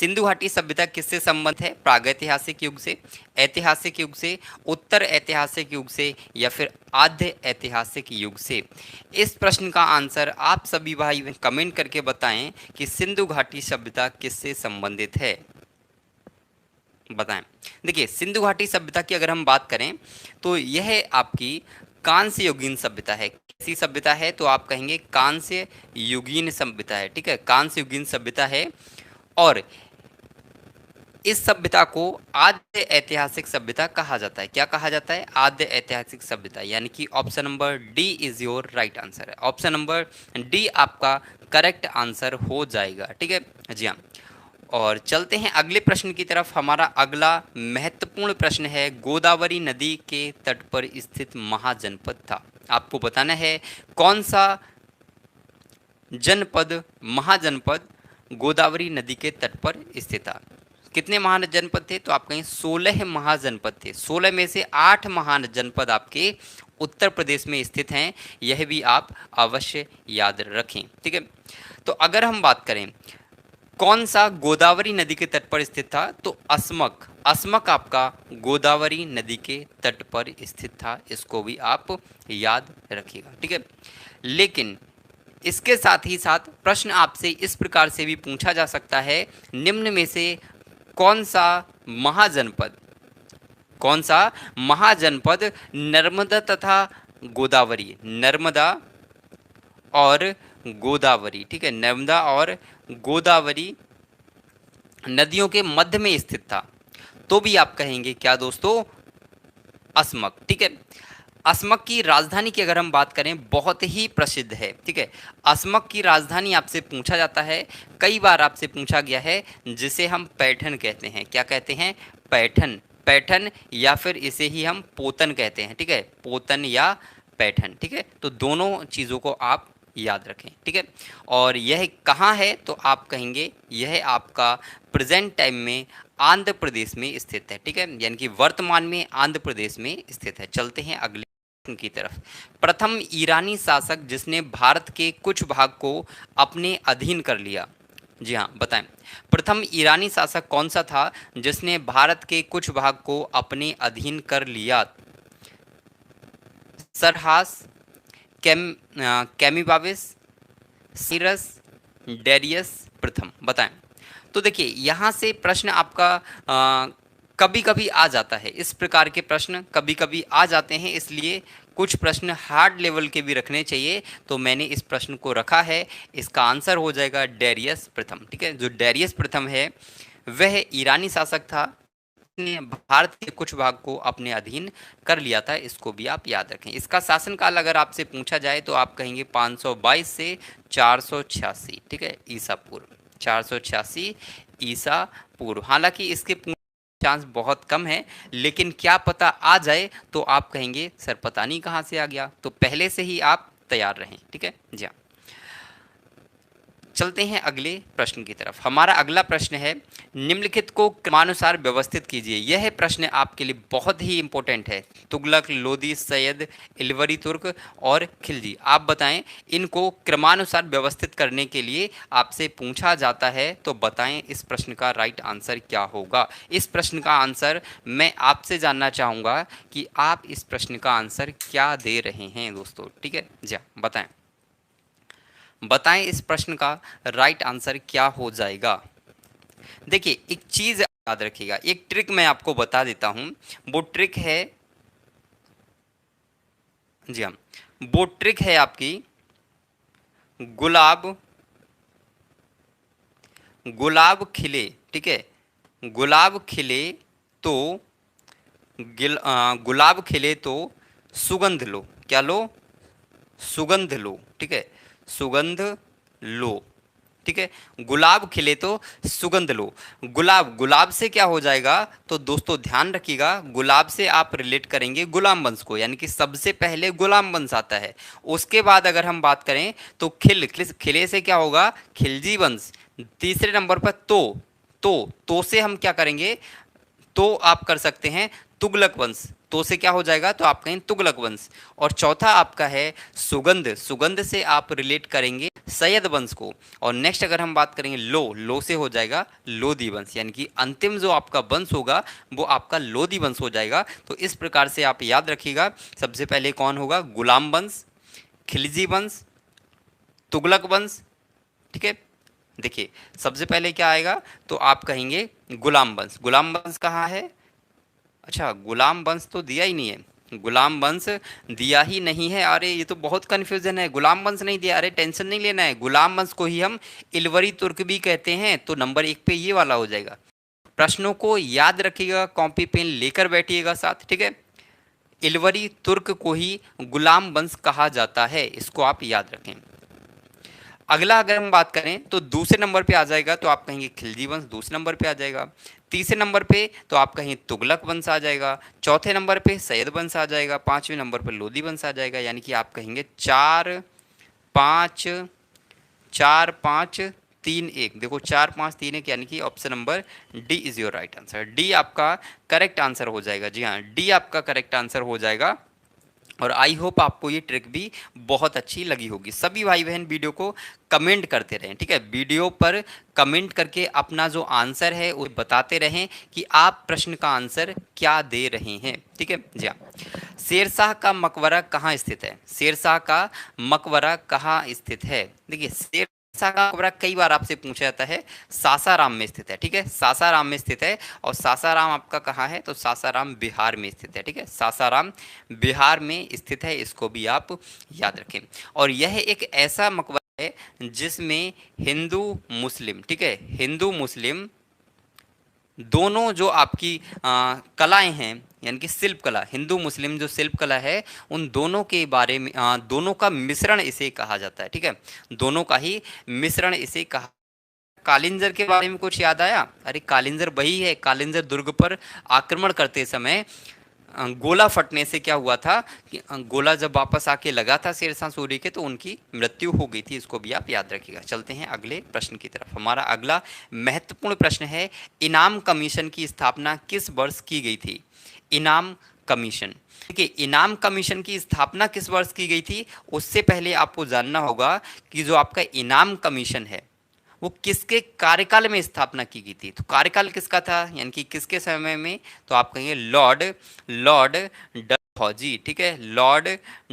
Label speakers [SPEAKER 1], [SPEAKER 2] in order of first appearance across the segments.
[SPEAKER 1] सिंधु घाटी सभ्यता किससे संबंधित है? प्रागैतिहासिक युग से, ऐतिहासिक युग से, उत्तर ऐतिहासिक युग से, या फिर आद्य ऐतिहासिक युग से? इस प्रश्न का आंसर आप सभी भाई कमेंट करके बताएं कि सिंधु घाटी सभ्यता किससे संबंधित है, बताएं। देखिए, सिंधु घाटी सभ्यता की अगर हम बात करें तो यह आपकी कांस्य युगीन सभ्यता है। कैसी सभ्यता है? तो आप कहेंगे कांस्य युगीन सभ्यता है, ठीक है, कांस्य युगीन सभ्यता है। और इस सभ्यता को आद्य ऐतिहासिक सभ्यता कहा जाता है। क्या कहा जाता है? आद्य ऐतिहासिक सभ्यता, यानी कि option number D is your right answer है। ऑप्शन नंबर डी आपका करेक्ट आंसर हो जाएगा, ठीक है जी हाँ। और चलते हैं अगले प्रश्न की तरफ। हमारा अगला महत्वपूर्ण प्रश्न है, गोदावरी नदी के तट पर स्थित महाजनपद था। आपको बताना है कौन सा जनपद, महाजनपद गोदावरी नदी के तट पर स्थित था। कितने महाजनपद थे? तो आप कहें 16 महाजनपद थे। 16 में से 8 महाजनपद आपके उत्तर प्रदेश में स्थित हैं। यह भी आप अवश्य याद रखें, ठीक है। तो अगर हम बात करें कौन सा गोदावरी नदी के तट पर स्थित था, तो अस्मक, अस्मक आपका गोदावरी नदी के तट पर स्थित था। इसको भी आप याद रखिएगा, ठीक है। लेकिन इसके साथ ही साथ प्रश्न आपसे इस प्रकार से भी पूछा जा सकता है, निम्न में से कौन सा महाजनपद, कौन सा महाजनपद नर्मदा तथा गोदावरी, नर्मदा और गोदावरी, ठीक है, नर्मदा और गोदावरी नदियों के मध्य में स्थित था? तो भी आप कहेंगे क्या दोस्तों? अस्मक, ठीक है। अस्मक की राजधानी की अगर हम बात करें, बहुत ही प्रसिद्ध है, ठीक है। अस्मक की राजधानी आपसे पूछा जाता है, कई बार आपसे पूछा गया है, जिसे हम पैठन कहते हैं। क्या कहते हैं? पैठन, पैठन, या फिर इसे ही हम पोतन कहते हैं, ठीक है, पोतन या पैठन, ठीक है। तो दोनों चीज़ों को आप याद रखें, ठीक है। और यह कहाँ है? तो आप कहेंगे यह आपका प्रेजेंट टाइम में आंध्र प्रदेश में स्थित है, ठीक है, यानी कि वर्तमान में आंध्र प्रदेश में स्थित है। चलते हैं अगले की तरफ। प्रथम ईरानी शासक जिसने भारत के कुछ भाग को अपने अधीन कर लिया, जी हाँ बताएं। प्रथम ईरानी शासक कौन सा था जिसने भारत के कुछ भाग को अपने अधीन कर लिया? सरहास, कैमिबाविस, सीरस, डेरियस प्रथम, बताएं। तो देखिए, यहाँ से प्रश्न आपका कभी कभी आ जाता है, इस प्रकार के प्रश्न कभी कभी आ जाते हैं, इसलिए कुछ प्रश्न हार्ड लेवल के भी रखने चाहिए। तो मैंने इस प्रश्न को रखा है, इसका आंसर हो जाएगा डेरियस प्रथम, ठीक है। जो डेरियस प्रथम है वह ईरानी शासक था, ने भारत के कुछ भाग को अपने अधीन कर लिया था। इसको भी आप याद रखें। इसका शासनकाल अगर आपसे पूछा जाए तो आप कहेंगे 522 से 486, ठीक है, ईसा पूर्व, 486 ईसा पूर्व। हालांकि इसके चांस बहुत कम है, लेकिन क्या पता आ जाए तो आप कहेंगे सर पता नहीं कहाँ से आ गया। तो पहले से ही आप तैयार रहें, ठीक है जी हाँ। चलते हैं अगले प्रश्न की तरफ। हमारा अगला प्रश्न है, निम्नलिखित को क्रमानुसार व्यवस्थित कीजिए। यह प्रश्न आपके लिए बहुत ही इंपॉर्टेंट है। तुगलक, लोदी, सैयद, इलवरी तुर्क और खिलजी, आप बताएं इनको क्रमानुसार व्यवस्थित करने के लिए आपसे पूछा जाता है, तो बताएं इस प्रश्न का राइट आंसर क्या होगा। इस प्रश्न का आंसर मैं आपसे जानना चाहूँगा कि आप इस प्रश्न का आंसर क्या दे रहे हैं दोस्तों, ठीक है जी बताएं। बताएं इस प्रश्न का राइट आंसर क्या हो जाएगा। देखिए, एक चीज याद रखिएगा, एक ट्रिक मैं आपको बता देता हूं। वो ट्रिक है, जी हाँ, वो ट्रिक है आपकी गुलाब, गुलाब खिले, ठीक है, गुलाब खिले तो गुलाब खिले तो सुगंध लो। क्या लो? सुगंध लो, ठीक है, सुगंध लो, ठीक है। गुलाब खिले तो सुगंध लो। गुलाब, गुलाब से क्या हो जाएगा? तो दोस्तों ध्यान रखिएगा, गुलाब से आप रिलेट करेंगे गुलाम वंश को, यानी कि सबसे पहले गुलाम वंश आता है। उसके बाद अगर हम बात करें तो खिले से क्या होगा? खिलजी वंश। तीसरे नंबर पर तो से हम क्या करेंगे? तो आप कर सकते हैं तुगलक वंश। तो से क्या हो जाएगा? तो आप कहें तुगलक वंश। और चौथा आपका है सुगंध, सुगंध से आप रिलेट करेंगे सैयद वंश को। और नेक्स्ट अगर हम बात करेंगे लो से हो जाएगा लोधी वंश, यानी कि अंतिम जो आपका वंश होगा वो आपका लोधी वंश हो जाएगा। तो इस प्रकार से आप याद रखिएगा, सबसे पहले कौन होगा, गुलाम वंश, खिलजी वंश, तुगलक वंश। ठीक है, देखिए सबसे पहले क्या आएगा, तो आप कहेंगे गुलाम वंश। गुलाम वंश कहाँ है, अच्छा गुलाम वंश तो दिया ही नहीं है, गुलाम वंश दिया ही नहीं है। अरे ये तो बहुत कन्फ्यूजन है, गुलाम वंश नहीं दिया, अरे टेंशन नहीं लेना है, गुलाम वंश को ही हम इलवरी तुर्क भी कहते हैं। तो नंबर 1 पे ये वाला हो जाएगा। प्रश्नों को याद रखिएगा, कॉपी पेन लेकर बैठिएगा साथ, ठीक है। इलवरी तुर्क को ही गुलाम वंश कहा जाता है, इसको आप याद रखें। अगला अगर हम बात करें तो दूसरे नंबर पे आ जाएगा, तो आप कहेंगे खिलजी वंश दूसरे नंबर पे आ जाएगा। तीसरे नंबर पे तो आप कहेंगे तुगलक वंश आ जाएगा। चौथे नंबर पे सैयद वंश आ जाएगा। पांचवें नंबर पे लोधी वंश आ जाएगा। यानी कि आप कहेंगे 4 5 4 5 3 1। देखो 4 5 3 1, यानी कि option number D is your right answer. D आपका करेक्ट आंसर हो जाएगा। जी हाँ, डी आपका करेक्ट आंसर हो जाएगा। और आई होप आपको ये ट्रिक भी बहुत अच्छी लगी होगी। सभी भाई बहन वीडियो को कमेंट करते रहें, ठीक है। वीडियो पर कमेंट करके अपना जो आंसर है वो बताते रहें कि आप प्रश्न का आंसर क्या दे रहे हैं, ठीक है। जी हाँ, शेरशाह का मकबरा कहाँ स्थित है, शेरशाह का मकबरा कहाँ स्थित है। देखिए शेरशाह का मकबरा कई बार आपसे पूछा जाता है, सासाराम में स्थित है, ठीक है, सासाराम में स्थित है। और सासाराम आपका कहाँ है, तो सासाराम बिहार में स्थित है, ठीक है, सासाराम बिहार में स्थित है, इसको भी आप याद रखें। और यह एक ऐसा मकबरा है जिसमें हिंदू मुस्लिम, ठीक है, हिंदू मुस्लिम दोनों जो आपकी कलाएं हैं, यानी कि शिल्प कला, हिंदू मुस्लिम जो शिल्प कला है, उन दोनों के बारे में दोनों का मिश्रण इसे कहा जाता है, ठीक है, दोनों का ही मिश्रण इसे कहा। कालिंजर के बारे में कुछ याद आया, अरे कालिंजर वही है, कालिंजर दुर्ग पर आक्रमण करते समय गोला फटने से क्या हुआ था कि गोला जब वापस आके लगा था शेरशाह सूरी के, तो उनकी मृत्यु हो गई थी, इसको भी आप याद रखिएगा। चलते हैं अगले प्रश्न की तरफ। हमारा अगला महत्वपूर्ण प्रश्न है, इनाम कमीशन की स्थापना किस वर्ष की गई थी। इनाम कमीशन, देखिए इनाम कमीशन की स्थापना किस वर्ष की गई थी, उससे पहले आपको जानना होगा कि जो आपका इनाम कमीशन है वो किसके कार्यकाल में स्थापना की गई थी। तो कार्यकाल किसका था, यानी कि किसके समय में, तो आप कहेंगे लॉर्ड डलहौजी, ठीक है, लॉर्ड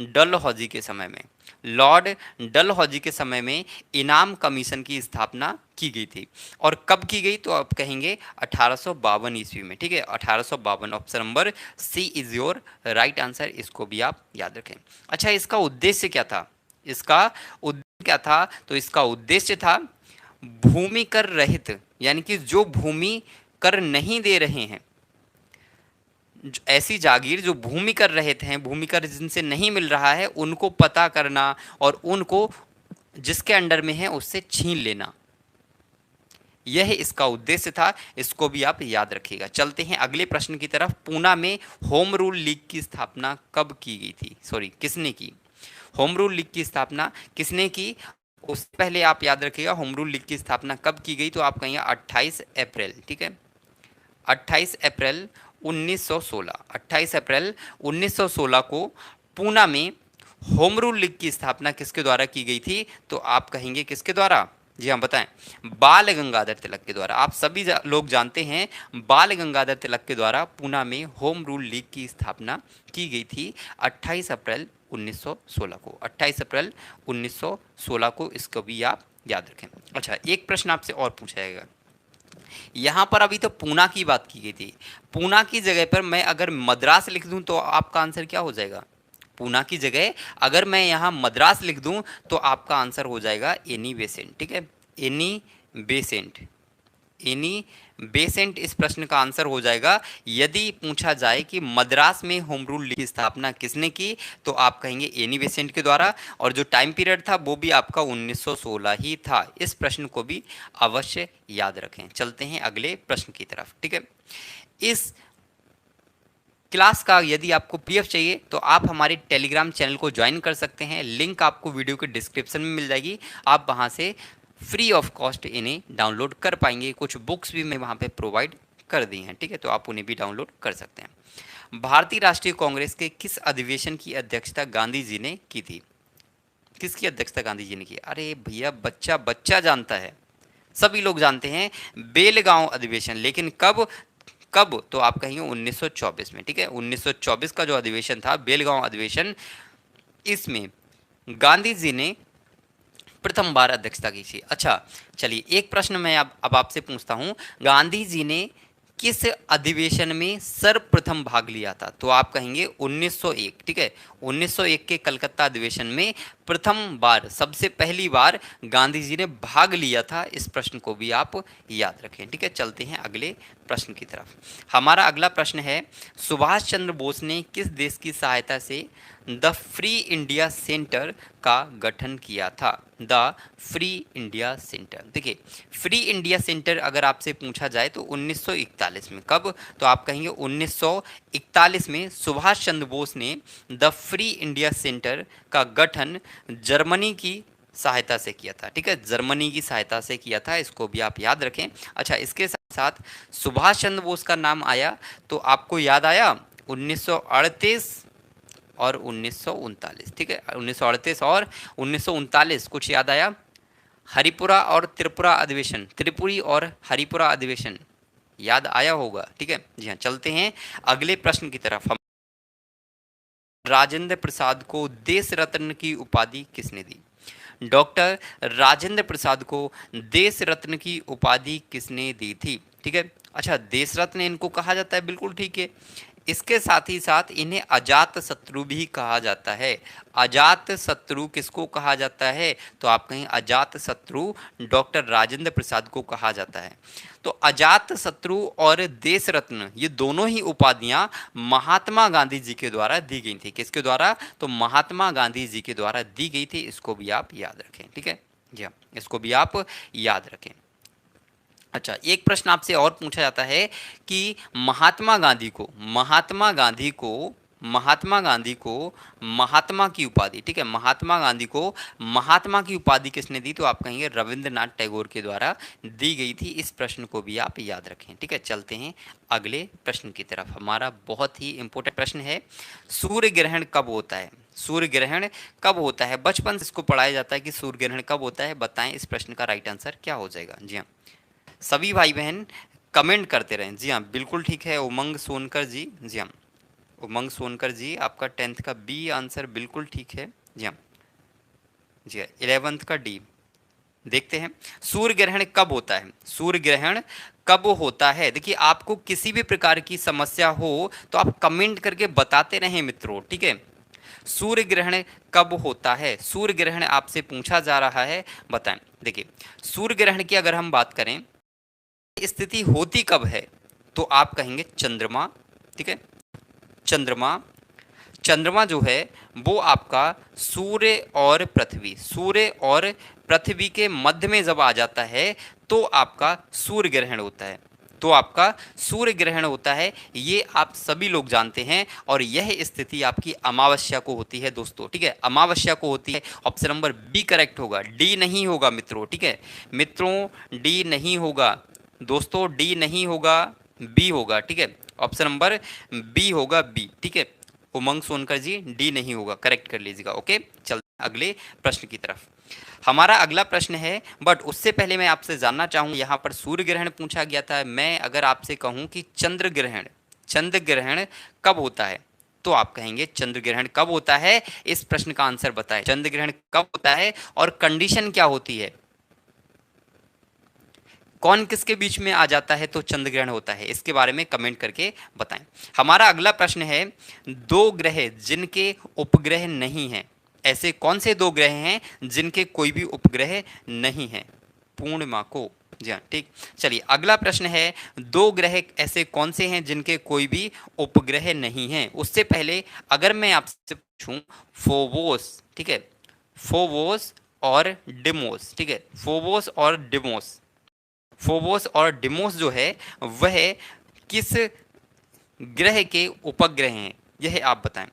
[SPEAKER 1] डलहौजी के समय में, लॉर्ड डलहौजी के समय में इनाम कमीशन की स्थापना की गई थी। और कब की गई, तो आप कहेंगे 1852 ईस्वी में, ठीक है, 1852। Option number C is your right answer, इसको भी आप याद रखें। अच्छा, इसका उद्देश्य क्या था, इसका उद्देश्य क्या था, तो इसका उद्देश्य था भूमि कर रहित, यानी कि जो भूमि कर नहीं दे रहे हैं, ऐसी जागीर जो भूमि कर रहित हैं, भूमि कर जिनसे नहीं मिल रहा है, उनको पता करना और उनको जिसके अंडर में है उससे छीन लेना, यह इसका उद्देश्य था, इसको भी आप याद रखिएगा। चलते हैं अगले प्रश्न की तरफ। पूना में होम रूल लीग की स्थापना कब की गई थी, सॉरी किसने की, होम रूल लीग की स्थापना किसने की, उससे पहले आप याद रखिएगा होम रूल लीग की स्थापना कब की गई, तो आप कहेंगे 28 अप्रैल, ठीक है, 28 अप्रैल 1916, 28 अप्रैल 1916 को पूना में होम रूल लीग की स्थापना किसके द्वारा की गई थी, तो आप कहेंगे किसके द्वारा, जी हाँ बताएं, बाल गंगाधर तिलक के द्वारा। आप सभी लोग जानते हैं बाल गंगाधर तिलक के द्वारा पूना में होम रूल लीग की स्थापना की गई थी 28 अप्रैल 1916 को, 28 अप्रैल 1916 को, इसको भी आप याद रखें। अच्छा, एक प्रश्न आपसे और पूछा जाएगा, यहाँ पर अभी तो पूना की बात की गई थी, पूना की जगह पर मैं अगर मद्रास लिख दूं तो आपका आंसर क्या हो जाएगा, पूना की जगह अगर मैं यहाँ मद्रास लिख दूं तो आपका आंसर हो जाएगा एनी बेसेंट, ठीक है, एनी बेसेंट, एनी बेसेंट इस प्रश्न का आंसर हो जाएगा। यदि पूछा जाए कि मद्रास में होम रूल लीग की स्थापना किसने की, तो आप कहेंगे एनी बेसेंट के द्वारा, और जो टाइम पीरियड था वो भी आपका 1916 ही था। इस प्रश्न को भी अवश्य याद रखें। चलते हैं अगले प्रश्न की तरफ, ठीक है। इस क्लास का यदि आपको पीएफ चाहिए तो आप हमारे टेलीग्राम चैनल को ज्वाइन कर सकते हैं, लिंक आपको वीडियो के डिस्क्रिप्शन में मिल जाएगी, आप वहां से फ्री ऑफ कॉस्ट इन्हें डाउनलोड कर पाएंगे। कुछ बुक्स भी मैं वहाँ पे प्रोवाइड कर दी हैं, ठीक है, तो आप उन्हें भी डाउनलोड कर सकते हैं। भारतीय राष्ट्रीय कांग्रेस के किस अधिवेशन की अध्यक्षता गांधी जी ने की थी, किसकी अध्यक्षता गांधी जी ने की? अरे भैया, बच्चा बच्चा जानता है, सभी लोग जानते हैं, बेलगांव अधिवेशन। लेकिन कब? कब? तो आप कहेंगे 1924 में। ठीक है, 1924 का जो अधिवेशन था, बेलगांव अधिवेशन, इसमें गांधी जी ने प्रथम बार अध्यक्षता की थी। अच्छा, चलिए एक प्रश्न मैं अब आपसे पूछता हूं, गांधी जी ने किस अधिवेशन में सर्वप्रथम भाग लिया था? तो आप कहेंगे 1901। ठीक है, 1901 के कलकत्ता अधिवेशन में प्रथम बार, सबसे पहली बार गांधी जी ने भाग लिया था। इस प्रश्न को भी आप याद रखें। ठीक है, चलते हैं अगले प्रश्न की तरफ। हमारा अगला प्रश्न है, सुभाष चंद्र बोस ने किस देश की सहायता से द फ्री इंडिया सेंटर का गठन किया था? The free India centre. देखिए, फ्री इंडिया सेंटर अगर आपसे पूछा जाए तो 1941 में। कब? तो आप कहेंगे 1941 में सुभाष चंद्र बोस ने द फ्री इंडिया सेंटर का गठन जर्मनी की सहायता से किया था। ठीक है, जर्मनी की सहायता से किया था, इसको भी आप याद रखें। अच्छा, इसके साथ साथ सुभाष चंद्र बोस का नाम आया तो आपको याद आया 1938 और 1939। ठीक है, 1938 और 1939 कुछ याद आया? हरिपुरा और त्रिपुरा अधिवेशन, त्रिपुरी और हरिपुरा अधिवेशन याद आया होगा। ठीक है जी हाँ, चलते हैं अगले प्रश्न की तरफ। हम राजेंद्र प्रसाद को देश रत्न की उपाधि किसने दी? डॉक्टर राजेंद्र प्रसाद को देश रत्न की उपाधि किसने दी थी? ठीक है, अच्छा, देश रत्न इनको कहा जाता है, बिल्कुल ठीक है। इसके साथ ही साथ इन्हें अजात शत्रु भी कहा जाता है। अजात शत्रु किसको कहा जाता है? तो आप कहें अजात शत्रु डॉक्टर राजेंद्र प्रसाद को कहा जाता है। तो अजात शत्रु और देश रत्न, ये दोनों ही उपाधियां महात्मा गांधी जी के द्वारा दी गई थी। किसके द्वारा? तो महात्मा गांधी जी के द्वारा दी गई थी। इसको भी आप याद रखें। ठीक है जी हाँ, इसको भी आप याद रखें। अच्छा, एक प्रश्न आपसे और पूछा जाता है कि महात्मा गांधी को महात्मा की उपाधि, ठीक है, महात्मा गांधी को महात्मा की उपाधि किसने दी? तो आप कहेंगे रविंद्रनाथ टैगोर के द्वारा दी गई थी। इस प्रश्न को भी आप याद रखें। ठीक है, चलते हैं अगले प्रश्न की तरफ। हमारा बहुत ही इंपॉर्टेंट प्रश्न है, सूर्य ग्रहण कब होता है? सूर्य ग्रहण कब होता है? बचपन से इसको पढ़ाया जाता है कि सूर्य ग्रहण कब होता है। बताएं इस प्रश्न का राइट आंसर क्या हो जाएगा। जी हाँ, सभी भाई बहन कमेंट करते रहें। जी हाँ, बिल्कुल ठीक है उमंग सोनकर जी। जी हाँ, उमंग सोनकर जी, आपका 10th का बी आंसर बिल्कुल ठीक है। जी हाँ, जी हाँ, 11th का डी। देखते हैं सूर्य ग्रहण कब होता है। सूर्य ग्रहण कब होता है? देखिए, आपको किसी भी प्रकार की समस्या हो तो आप कमेंट करके बताते रहें मित्रों। ठीक है, सूर्य ग्रहण कब होता है? सूर्य ग्रहण आपसे पूछा जा रहा है, बताएं। देखिए, सूर्य ग्रहण की अगर हम बात करें, स्थिति होती कब है? तो आप कहेंगे चंद्रमा। ठीक है, चंद्रमा, चंद्रमा जो है वो आपका सूर्य और पृथ्वी के मध्य में जब आ जाता है तो आपका सूर्य ग्रहण होता है। तो आपका सूर्य ग्रहण होता है, ये आप सभी लोग जानते हैं। और यह स्थिति आपकी अमावस्या को होती है दोस्तों। ठीक है, अमावस्या को होती है। ऑप्शन नंबर बी करेक्ट होगा, डी नहीं होगा मित्रों। ठीक है मित्रों, डी नहीं होगा दोस्तों, डी नहीं होगा, बी होगा। ठीक है, ऑप्शन नंबर बी होगा, बी। ठीक है, उमंग सोनकर जी, डी नहीं होगा, करेक्ट कर लीजिएगा। ओके, चलते अगले प्रश्न की तरफ। हमारा अगला प्रश्न है, बट उससे पहले मैं आपसे जानना चाहूँ, यहाँ पर सूर्य ग्रहण पूछा गया था। मैं अगर आपसे कहूँ कि चंद्र ग्रहण कब होता है, तो आप कहेंगे चंद्र ग्रहण कब होता है? इस प्रश्न का आंसर बताएं, चंद्र ग्रहण कब होता है और कंडीशन क्या होती है? कौन किसके बीच में आ जाता है तो चंद्र ग्रहण होता है? इसके बारे में कमेंट करके बताएं। हमारा अगला प्रश्न है, दो ग्रह जिनके उपग्रह नहीं हैं, ऐसे कौन से दो ग्रह हैं जिनके कोई भी उपग्रह नहीं है? पूर्णिमा को। जी हाँ, ठीक। चलिए अगला प्रश्न है, दो ग्रह ऐसे कौन से हैं जिनके कोई भी उपग्रह नहीं है? उससे पहले अगर मैं आपसे पूछूं फोबोस, ठीक है, फोबोस और डिमोस, ठीक है, फोबोस और डिमोस, फोबोस और डिमोस जो है वह किस ग्रह के उपग्रह हैं? यह आप बताएं।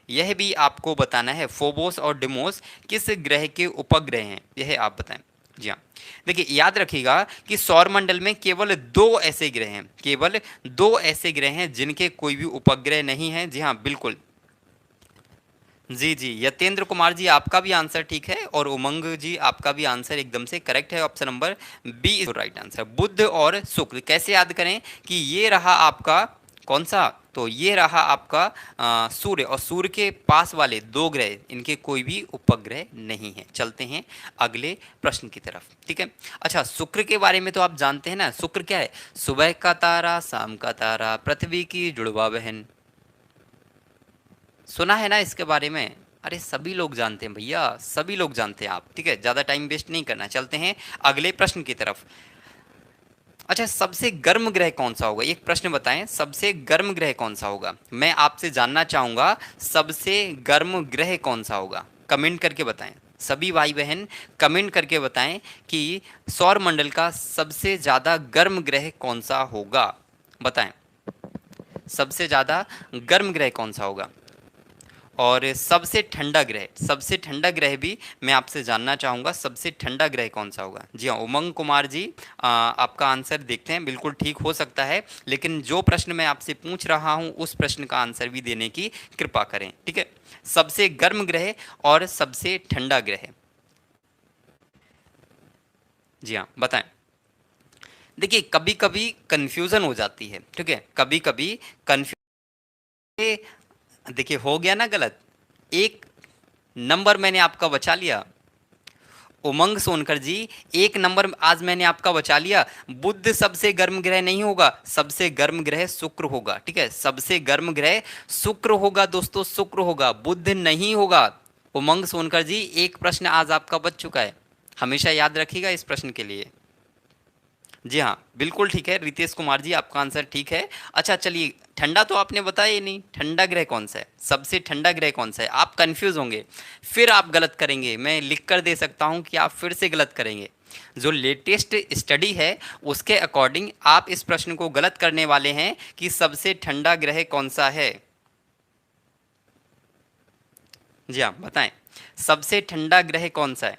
[SPEAKER 1] यह भी आपको बताना है, फोबोस और डिमोस किस ग्रह के उपग्रह हैं, यह आप बताएं। जी हाँ, देखिए याद रखिएगा कि सौरमंडल में केवल दो ऐसे ग्रह हैं, केवल दो ऐसे ग्रह हैं जिनके कोई भी उपग्रह नहीं है। जी हाँ बिल्कुल, जी जी, यतेंद्र कुमार जी आपका भी आंसर ठीक है, और उमंग जी आपका भी आंसर एकदम से करेक्ट है। Option number B is right answer. बुध और शुक्र कैसे याद करें कि ये रहा आपका कौन सा, तो ये रहा आपका सूर्य, और सूर्य के पास वाले दो ग्रह, इनके कोई भी उपग्रह नहीं है। चलते हैं अगले प्रश्न की तरफ, ठीक है। अच्छा, शुक्र के बारे में तो आप जानते हैं ना, शुक्र क्या है? सुबह का तारा, शाम का तारा, पृथ्वी की जुड़वा बहन। सुना है ना इसके बारे में? अरे सभी लोग जानते हैं भैया, सभी लोग जानते हैं आप, ठीक है, ज्यादा टाइम वेस्ट नहीं करना। चलते हैं अगले प्रश्न की तरफ। अच्छा, सबसे गर्म ग्रह कौन सा होगा? एक प्रश्न बताएं, सबसे गर्म ग्रह कौन सा होगा? मैं आपसे जानना चाहूंगा सबसे गर्म ग्रह कौन सा होगा, कमेंट करके बताएं। सभी भाई बहन कमेंट करके बताएं कि सौर मंडल का सबसे ज्यादा गर्म ग्रह कौन सा होगा। बताएं, सबसे ज्यादा गर्म ग्रह कौन सा होगा। और सबसे ठंडा ग्रह, सबसे ठंडा ग्रह भी मैं आपसे जानना चाहूँगा, सबसे ठंडा ग्रह कौन सा होगा। जी हाँ, उमंग कुमार जी आपका आंसर देखते हैं, बिल्कुल ठीक हो सकता है, लेकिन जो प्रश्न मैं आपसे पूछ रहा हूँ उस प्रश्न का आंसर भी देने की कृपा करें, ठीक है। सबसे गर्म ग्रह और सबसे ठंडा ग्रह, जी हाँ बताएं। देखिए, कभी कभी कंफ्यूजन हो जाती है, ठीक है, कभी कभी कंफ्यूजन। देखिए, हो गया ना गलत, एक नंबर मैंने आपका बचा लिया। उमंग सोनकर जी, एक नंबर आज मैंने आपका बचा लिया। बुध सबसे गर्म ग्रह नहीं होगा, सबसे गर्म ग्रह शुक्र होगा, ठीक है, सबसे गर्म ग्रह शुक्र होगा दोस्तों, शुक्र होगा, बुध नहीं होगा। उमंग सोनकर जी, एक प्रश्न आज आपका बच चुका है, हमेशा याद रखिएगा इस प्रश्न के लिए। जी हाँ, बिल्कुल ठीक है रितेश कुमार जी, आपका आंसर ठीक है। अच्छा चलिए, ठंडा तो आपने बताया ही नहीं, ठंडा ग्रह कौन सा है, सबसे ठंडा ग्रह कौन सा है? आप कंफ्यूज होंगे, फिर आप गलत करेंगे, मैं लिख कर दे सकता हूं कि आप फिर से गलत करेंगे। जो लेटेस्ट स्टडी है उसके अकॉर्डिंग आप इस प्रश्न को गलत करने वाले हैं कि सबसे ठंडा ग्रह कौन सा है। जी हाँ बताएं, सबसे ठंडा ग्रह कौन सा है?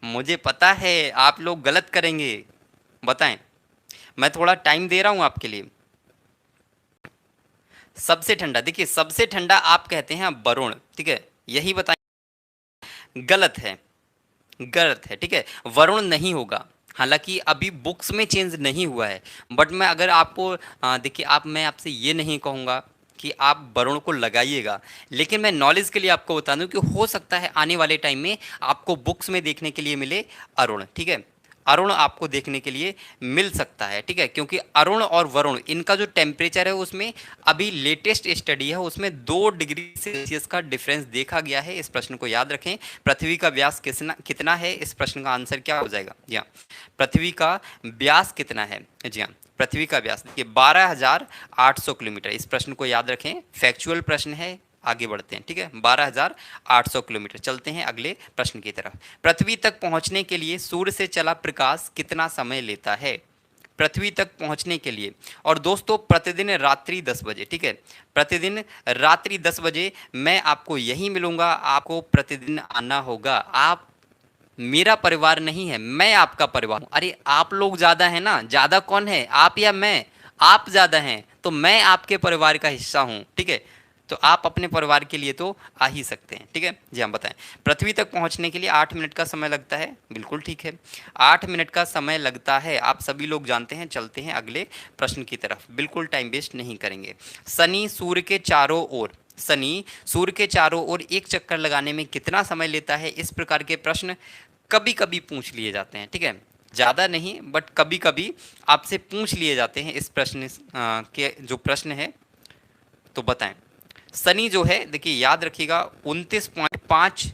[SPEAKER 1] मुझे पता है आप लोग गलत करेंगे, बताएं, मैं थोड़ा टाइम दे रहा हूं आपके लिए। सबसे ठंडा, देखिए सबसे ठंडा आप कहते हैं वरुण, ठीक है, यही बताइए। गलत है, गलत है, ठीक है, वरुण नहीं होगा। हालांकि अभी बुक्स में चेंज नहीं हुआ है, बट मैं अगर आपको देखिए, आप मैं आपसे ये नहीं कहूँगा कि आप वरुण को लगाइएगा, लेकिन मैं नॉलेज के लिए आपको बता दूं कि हो सकता है आने वाले टाइम में आपको बुक्स में देखने के लिए मिले अरुण, ठीक है, अरुण आपको देखने के लिए मिल सकता है, ठीक है, क्योंकि अरुण और वरुण इनका जो टेम्परेचर है उसमें अभी लेटेस्ट स्टडी है उसमें 2 डिग्री सेल्सियस का डिफरेंस देखा गया है। इस प्रश्न को याद रखें। पृथ्वी का व्यास कितना कितना है, इस प्रश्न का आंसर क्या हो जाएगा? जी हाँ, पृथ्वी का व्यास कितना है? जी हाँ, पृथ्वी का व्यास देखिए 12,800 किलोमीटर। इस प्रश्न को याद रखें, फैक्चुअल प्रश्न है। आगे बढ़ते हैं, ठीक है, 12,800 किलोमीटर। चलते हैं अगले प्रश्न की तरफ। पृथ्वी तक पहुंचने के लिए सूर्य से चला प्रकाश कितना समय लेता है? पृथ्वी तक पहुंचने के लिए, और दोस्तों प्रतिदिन रात्रि 10 बजे, ठीक है, प्रतिदिन रात्रि 10 बजे मैं आपको यहीं मिलूंगा, आपको प्रतिदिन आना होगा। आप मेरा परिवार नहीं है, मैं आपका परिवार हूं। अरे आप लोग ज्यादा है ना, ज्यादा कौन है, आप या मैं? आप ज्यादा हैं तो मैं आपके परिवार का हिस्सा हूं, ठीक है, तो आप अपने परिवार के लिए तो आ ही सकते हैं, ठीक है। जी हम बताएं, पृथ्वी तक पहुंचने के लिए 8 मिनट का समय लगता है, बिल्कुल ठीक है, 8 मिनट का समय लगता है, आप सभी लोग जानते हैं। चलते हैं अगले प्रश्न की तरफ, बिल्कुल टाइम वेस्ट नहीं करेंगे। शनि सूर्य के चारों ओर, शनि सूर्य के चारों ओर एक चक्कर लगाने में कितना समय लेता है? इस प्रकार के प्रश्न कभी कभी पूछ लिए जाते हैं, ठीक है, ज़्यादा नहीं बट कभी कभी आपसे पूछ लिए जाते हैं इस प्रश्न के जो प्रश्न है, तो बताएं। शनि जो है देखिए याद रखिएगा 29.5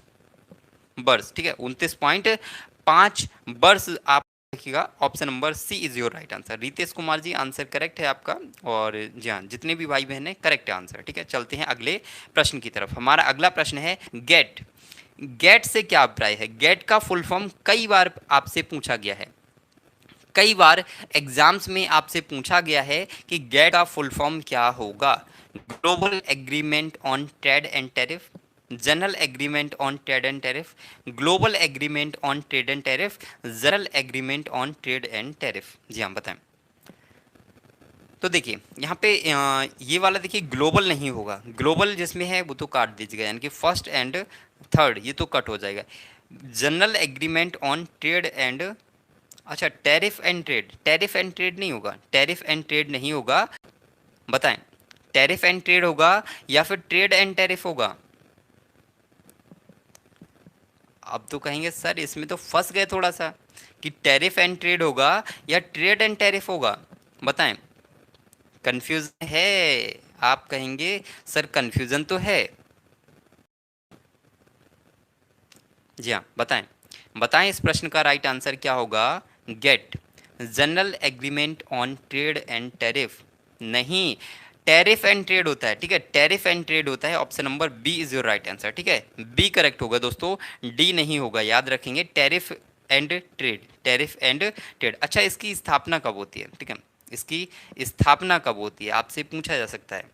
[SPEAKER 1] वर्ष, ठीक है, 29.5 वर्ष आप रखिएगा। Option number C is your right answer. Ritesh Kumar ji answer correct है आपका, और जी हाँ जितने भी भाई बहन हैं करेक्ट आंसर, ठीक है। चलते हैं अगले प्रश्न की तरफ। हमारा अगला प्रश्न है गेट। गेट से क्या अभिप्राय है? गेट का फुल फॉर्म कई बार आपसे पूछा गया है, कई बार एग्जाम्स में आपसे पूछा गया है कि गेट का फुल फॉर्म क्या होगा। Global agreement on trade and tariff, general agreement on trade and tariff, global agreement on trade and tariff, general agreement on trade and tariff. जी हाँ बताएं। तो देखिए यहाँ पे ये वाला देखिए ग्लोबल नहीं होगा, ग्लोबल जिसमें है वो तो काट दीजिएगा, यानी कि फर्स्ट एंड थर्ड ये तो कट हो जाएगा। General agreement on trade and, अच्छा tariff and trade, tariff and trade नहीं होगा, टैरिफ एंड ट्रेड नहीं होगा, बताएं टैरिफ एंड ट्रेड होगा या फिर ट्रेड एंड टैरिफ होगा। अब तो कहेंगे सर इसमें तो फंस गए थोड़ा सा कि टैरिफ एंड ट्रेड होगा या ट्रेड एंड टैरिफ होगा, बताएं कंफ्यूजन है। आप कहेंगे सर कंफ्यूजन तो है। जी हाँ बताएं, बताएं इस प्रश्न का राइट आंसर क्या होगा। GATT general agreement on trade and tariff, नहीं टैरिफ एंड ट्रेड होता है, ठीक है टैरिफ एंड ट्रेड होता है। Option number B is your right answer, ठीक है बी करेक्ट होगा दोस्तों, डी नहीं होगा, याद रखेंगे tariff and trade, tariff and trade. अच्छा इसकी स्थापना कब होती है, ठीक है इसकी स्थापना कब होती है, आपसे पूछा जा सकता है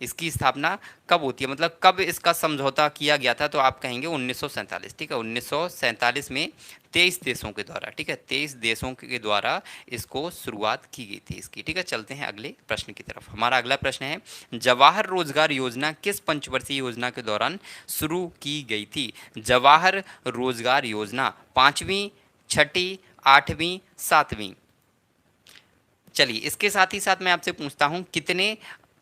[SPEAKER 1] इसकी स्थापना कब होती है, मतलब कब इसका समझौता किया गया था, तो आप कहेंगे 1947, ठीक है 1947 में 23 देशों के द्वारा, ठीक है 23 देशों के द्वारा इसको शुरुआत की गई थी इसकी, ठीक है। चलते हैं अगले प्रश्न की तरफ। हमारा अगला प्रश्न है जवाहर रोजगार योजना किस पंचवर्षीय योजना के दौरान शुरू की गई थी। जवाहर रोजगार योजना पांचवी, छठी, आठवीं, सातवीं। चलिए इसके साथ ही साथ मैं आपसे पूछता हूं कितने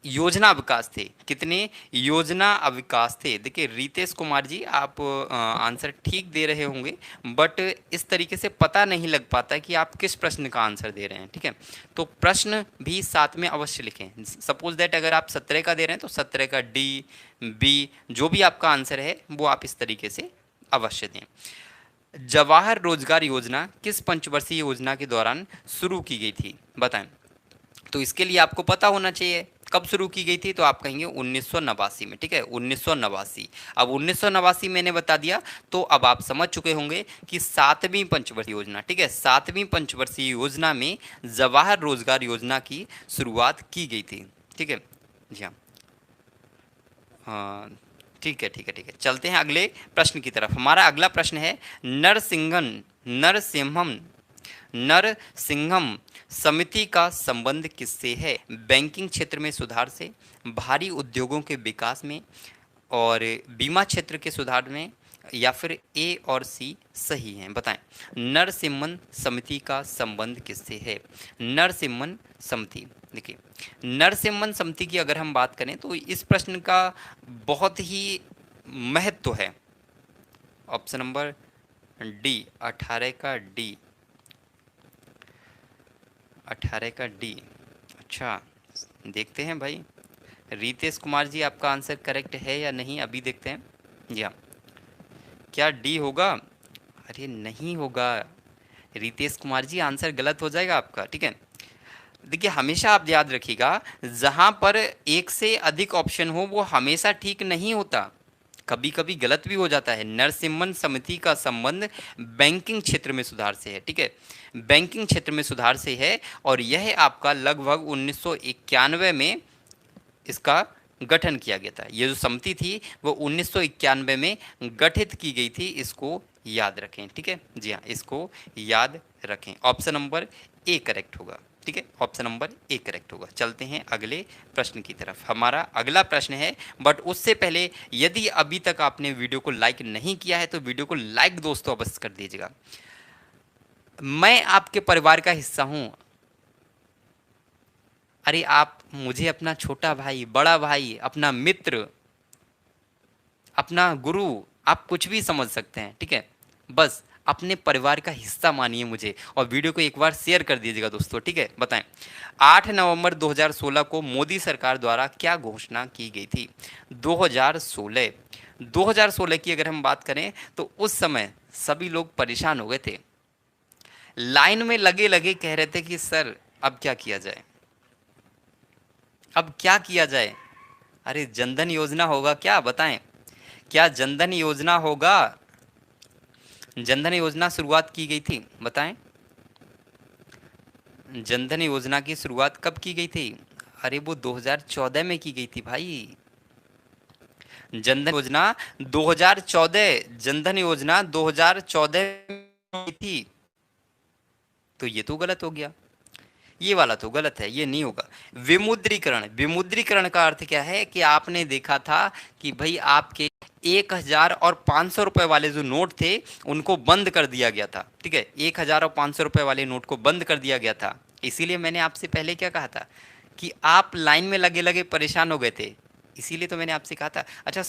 [SPEAKER 1] योजना विकास थे, कितने योजना अविकास थे। देखिए रितेश कुमार जी आप आंसर ठीक दे रहे होंगे, बट इस तरीके से पता नहीं लग पाता कि आप किस प्रश्न का आंसर दे रहे हैं, ठीक है तो प्रश्न भी साथ में अवश्य लिखें। सपोज दैट अगर आप 17 का दे रहे हैं तो 17 का डी बी जो भी आपका आंसर है वो आप इस तरीके से अवश्य दें। जवाहर रोजगार योजना किस पंचवर्षीय योजना के दौरान शुरू की गई थी, बताएं। तो इसके लिए आपको पता होना चाहिए कब शुरू की गई थी, तो आप कहेंगे 1989 में, ठीक है 1989। अब 1989 मैंने बता दिया, तो अब आप समझ चुके होंगे कि सातवीं पंचवर्षीय योजना, ठीक है सातवीं पंचवर्षीय योजना में जवाहर रोजगार योजना की शुरुआत की गई थी, ठीक है जी हाँ हाँ, ठीक है ठीक है ठीक है। चलते हैं अगले प्रश्न की तरफ। हमारा अगला प्रश्न है नरसिंहम समिति का संबंध किससे है। बैंकिंग क्षेत्र में सुधार से, भारी उद्योगों के विकास में, और बीमा क्षेत्र के सुधार में, या फिर ए और सी सही हैं, बताएं। नरसिम्हन समिति का संबंध किससे है। नरसिम्हन समिति, देखिए नरसिम्हन समिति की अगर हम बात करें तो इस प्रश्न का बहुत ही महत्व है। ऑप्शन नंबर डी 18 का डी, 18 का डी। अच्छा देखते हैं भाई रितेश कुमार जी आपका आंसर करेक्ट है या नहीं, अभी देखते हैं। जी हाँ क्या डी होगा, अरे नहीं होगा रितेश कुमार जी, आंसर गलत हो जाएगा आपका, ठीक है। देखिए हमेशा आप याद रखिएगा जहां पर एक से अधिक ऑप्शन हो वो हमेशा ठीक नहीं होता, कभी कभी गलत भी हो जाता है। नरसिम्हन समिति का संबंध बैंकिंग क्षेत्र में सुधार से है, ठीक है बैंकिंग क्षेत्र में सुधार से है, और यह आपका लगभग 1991 में इसका गठन किया गया था। ये जो समिति थी वो 1991 में गठित की गई थी, इसको याद रखें, ठीक है जी हाँ इसको याद रखें। ऑप्शन नंबर ए करेक्ट होगा, ठीक है ऑप्शन नंबर ए करेक्ट होगा। चलते हैं अगले प्रश्न की तरफ। हमारा अगला प्रश्न है, बट उससे पहले यदि अभी तक आपने वीडियो को लाइक नहीं किया है तो वीडियो को लाइक दोस्तों अवश्य कर दीजिएगा। मैं आपके परिवार का हिस्सा हूं, अरे आप मुझे अपना छोटा भाई, बड़ा भाई, अपना मित्र, अपना गुरु, आप कुछ भी समझ सकते हैं, ठीक है बस अपने परिवार का हिस्सा मानिए मुझे, और वीडियो को एक बार शेयर कर दीजिएगा दोस्तों, ठीक है। बताएं 8 नवंबर 2016 को मोदी सरकार द्वारा क्या घोषणा की गई थी। 2016 की अगर हम बात करें तो उस समय सभी लोग परेशान हो गए थे, लाइन में लगे लगे कह रहे थे कि सर अब क्या किया जाए, अब क्या किया जाए। अरे जनधन योजना होगा क्या, बताएं क्या जनधन योजना होगा। जनधन योजना शुरुआत की गई थी, बताएं जनधन योजना की शुरुआत कब की गई थी। अरे वो 2014 में की गई थी भाई, जनधन योजना 2014, जनधन योजना 2014 में की थी, तो ये तो गलत हो गया ये वाला तो गलत है, ये नहीं होगा। विमुद्रीकरण, विमुद्रीकरण का अर्थ क्या है कि आपने देखा था कि भाई आपके 1000 और 500 रुपए वाले जो नोट थे उनको बंद कर दिया गया था, ठीक है, 1000 और 500 रुपए वाले नोट को बंद कर दिया गया था। इसीलिए मैंने आपसे पहले क्या कहा था कि आप लाइन में लगे लगे परेशान हो गए थे, इसीलिए तो मैंने आपसे कहा था। अच्छा,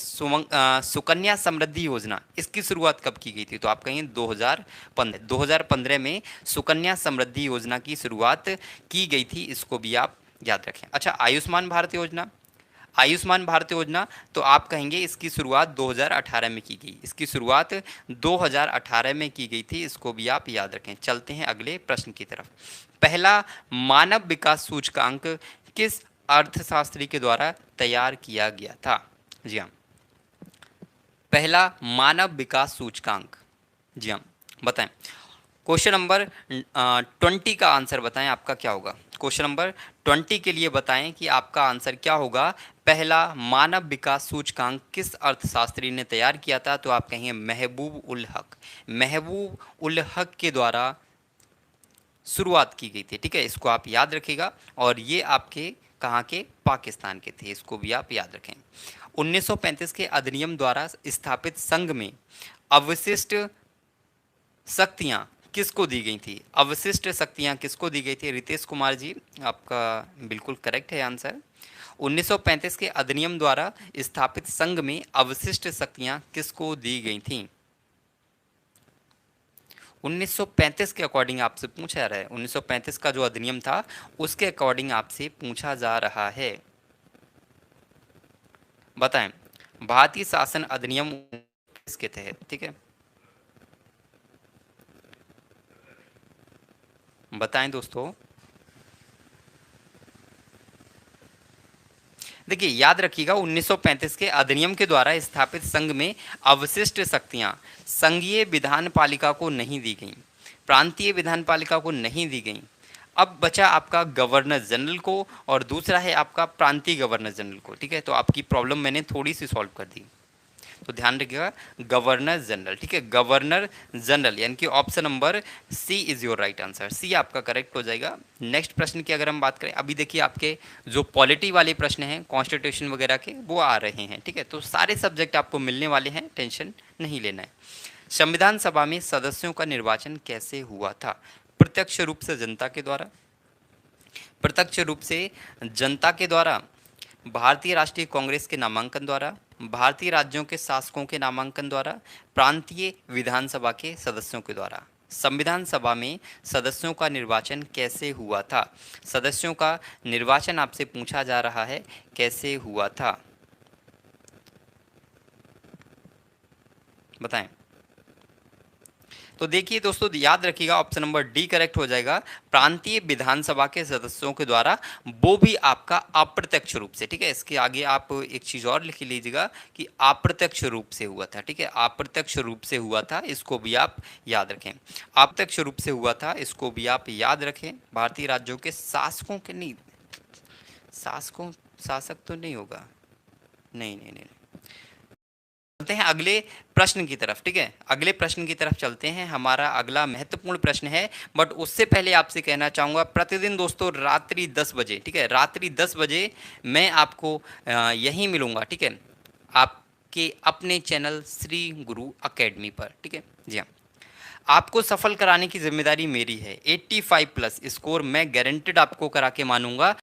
[SPEAKER 1] सुकन्या समृद्धि योजना, इसकी शुरुआत कब की गई थी? तो आप कहेंगे 2015, 2015 में सुकन्या समृद्धि योजना की शुरुआत की गई थी, इसको भी आप याद रखें। अच्छा, आयुष्मान भारत योजना, आयुष्मान भारत योजना, तो आप कहेंगे इसकी शुरुआत 2018 में की गई, इसकी शुरुआत 2018 में की गई थी, इसको भी आप याद रखें। चलते हैं अगले प्रश्न की तरफ। पहला मानव विकास सूचकांक किस अर्थशास्त्री के द्वारा तैयार किया गया था? जी हाँ, पहला मानव विकास सूचकांक, जी हाँ, बताएं। क्वेश्चन नंबर 20 का आंसर बताएं, आपका क्या होगा? क्वेश्चन नंबर 20 के लिए बताएं कि आपका आंसर क्या होगा। पहला मानव विकास सूचकांक किस अर्थशास्त्री ने तैयार किया था? तो आप कहेंगे महबूब उल हक, महबूब उल हक के द्वारा शुरुआत की गई थी, ठीक है, इसको आप याद रखिएगा। और ये आपके कहाँ के? पाकिस्तान के थे, इसको भी आप याद रखें। 1935 के अधिनियम द्वारा स्थापित संघ में अवशिष्ट शक्तियां किसको दी गई थी? अवशिष्ट शक्तियां किसको दी गई थी? रितेश कुमार जी, आपका बिल्कुल करेक्ट है आंसर। 1935 के अधिनियम द्वारा स्थापित संघ में अवशिष्ट शक्तियां किसको दी गई थी? 1935 के अकॉर्डिंग आपसे पूछा जा रहा है, 1935 का जो अधिनियम था उसके अकॉर्डिंग आपसे पूछा जा रहा है। बताएं, भारतीय शासन अधिनियम किसके तहत? ठीक है, बताएं दोस्तों। देखिए याद रखिएगा, 1935 के अधिनियम के द्वारा स्थापित संघ में अवशिष्ट शक्तियां संघीय विधान पालिका को नहीं दी गई, प्रांतीय विधान पालिका को नहीं दी गई। अब बचा आपका गवर्नर जनरल को और दूसरा है आपका प्रांतीय गवर्नर जनरल को, ठीक है। तो आपकी प्रॉब्लम मैंने थोड़ी सी सॉल्व कर दी, तो ध्यान रखिएगा गवर्नर जनरल, ठीक है, गवर्नर जनरल, यानी कि option number C is your right answer, C आपका करेक्ट हो जाएगा। नेक्स्ट प्रश्न की अगर हम बात करें, अभी देखिए आपके जो पॉलिटी वाले प्रश्न हैं कॉन्स्टिट्यूशन वगैरह के वो आ रहे हैं, ठीक है, तो सारे सब्जेक्ट आपको मिलने वाले हैं, टेंशन नहीं लेना है। संविधान सभा में सदस्यों का निर्वाचन कैसे हुआ था? प्रत्यक्ष रूप से जनता के द्वारा, प्रत्यक्ष रूप से जनता के द्वारा, भारतीय राष्ट्रीय कांग्रेस के नामांकन द्वारा, भारतीय राज्यों के शासकों के नामांकन द्वारा, प्रांतीय विधानसभा के सदस्यों के द्वारा। संविधान सभा में सदस्यों का निर्वाचन कैसे हुआ था? सदस्यों का निर्वाचन आपसे पूछा जा रहा है, कैसे हुआ था? बताएं। तो देखिए दोस्तों, याद रखिएगा ऑप्शन नंबर डी करेक्ट हो जाएगा, प्रांतीय विधानसभा के सदस्यों के द्वारा, वो भी आपका अप्रत्यक्ष रूप से, ठीक है। इसके आगे आप एक चीज और लिख लीजिएगा कि अप्रत्यक्ष रूप से हुआ था, ठीक है, अप्रत्यक्ष रूप से हुआ था, इसको भी आप याद रखें। अप्रत्यक्ष रूप से हुआ था, इसको भी आप याद रखें। भारतीय राज्यों के शासकों के नहीं, शासकों, शासक तो नहीं होगा, नहीं नहीं नहीं। चलते हैं अगले प्रश्न की तरफ, ठीक है, अगले प्रश्न की तरफ चलते हैं। हमारा अगला महत्वपूर्ण प्रश्न है, बट उससे पहले आपसे कहना चाहूँगा, प्रतिदिन दोस्तों रात्रि 10 बजे, ठीक है, रात्रि 10 बजे मैं आपको यहीं मिलूंगा, ठीक है, आपके अपने चैनल श्री गुरु अकेडमी पर, ठीक है। जी हाँ, आपको सफल कराने की जिम्मेदारी मेरी है। 85 प्लस स्कोर मैं गारंटेड आपको करा के मानूंगा,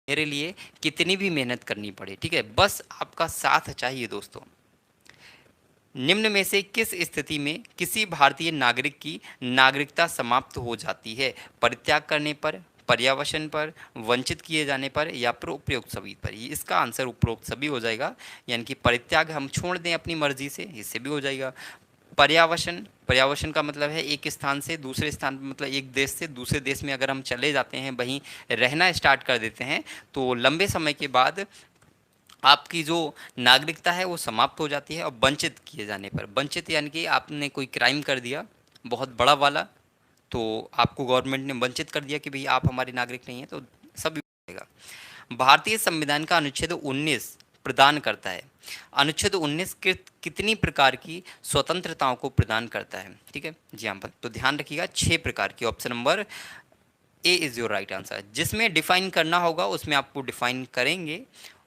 [SPEAKER 1] मेरे लिए कितनी भी मेहनत करनी पड़े, ठीक है, बस आपका साथ चाहिए दोस्तों। निम्न में से किस स्थिति में किसी भारतीय नागरिक की नागरिकता समाप्त हो जाती है? परित्याग करने पर, पर्यावसन पर, वंचित किए जाने पर, या फिर उपरोक्त सभी पर? ये इसका आंसर उपरोक्त सभी हो जाएगा, यानी कि परित्याग हम छोड़ दें अपनी मर्जी से, इससे भी हो जाएगा। पर्यावसन, पर्यावसन का मतलब है एक स्थान से दूसरे स्थान, मतलब एक देश से दूसरे देश में अगर हम चले जाते हैं, वहीं रहना स्टार्ट कर देते हैं, तो लंबे समय के बाद आपकी जो नागरिकता है वो समाप्त हो जाती है। और वंचित किए जाने पर, वंचित यानी कि आपने कोई क्राइम कर दिया बहुत बड़ा वाला, तो आपको गवर्नमेंट ने वंचित कर दिया कि भाई आप हमारे नागरिक नहीं हैं, तो सब होगा। भारतीय संविधान का अनुच्छेद 19 प्रदान करता है, अनुच्छेद 19 कितनी प्रकार की स्वतंत्रताओं को प्रदान करता है? ठीक है जी हाँ, तो ध्यान रखिएगा 6 प्रकार की। Option number A is your right answer. जिसमें डिफाइन करना होगा उसमें आपको डिफाइन करेंगे,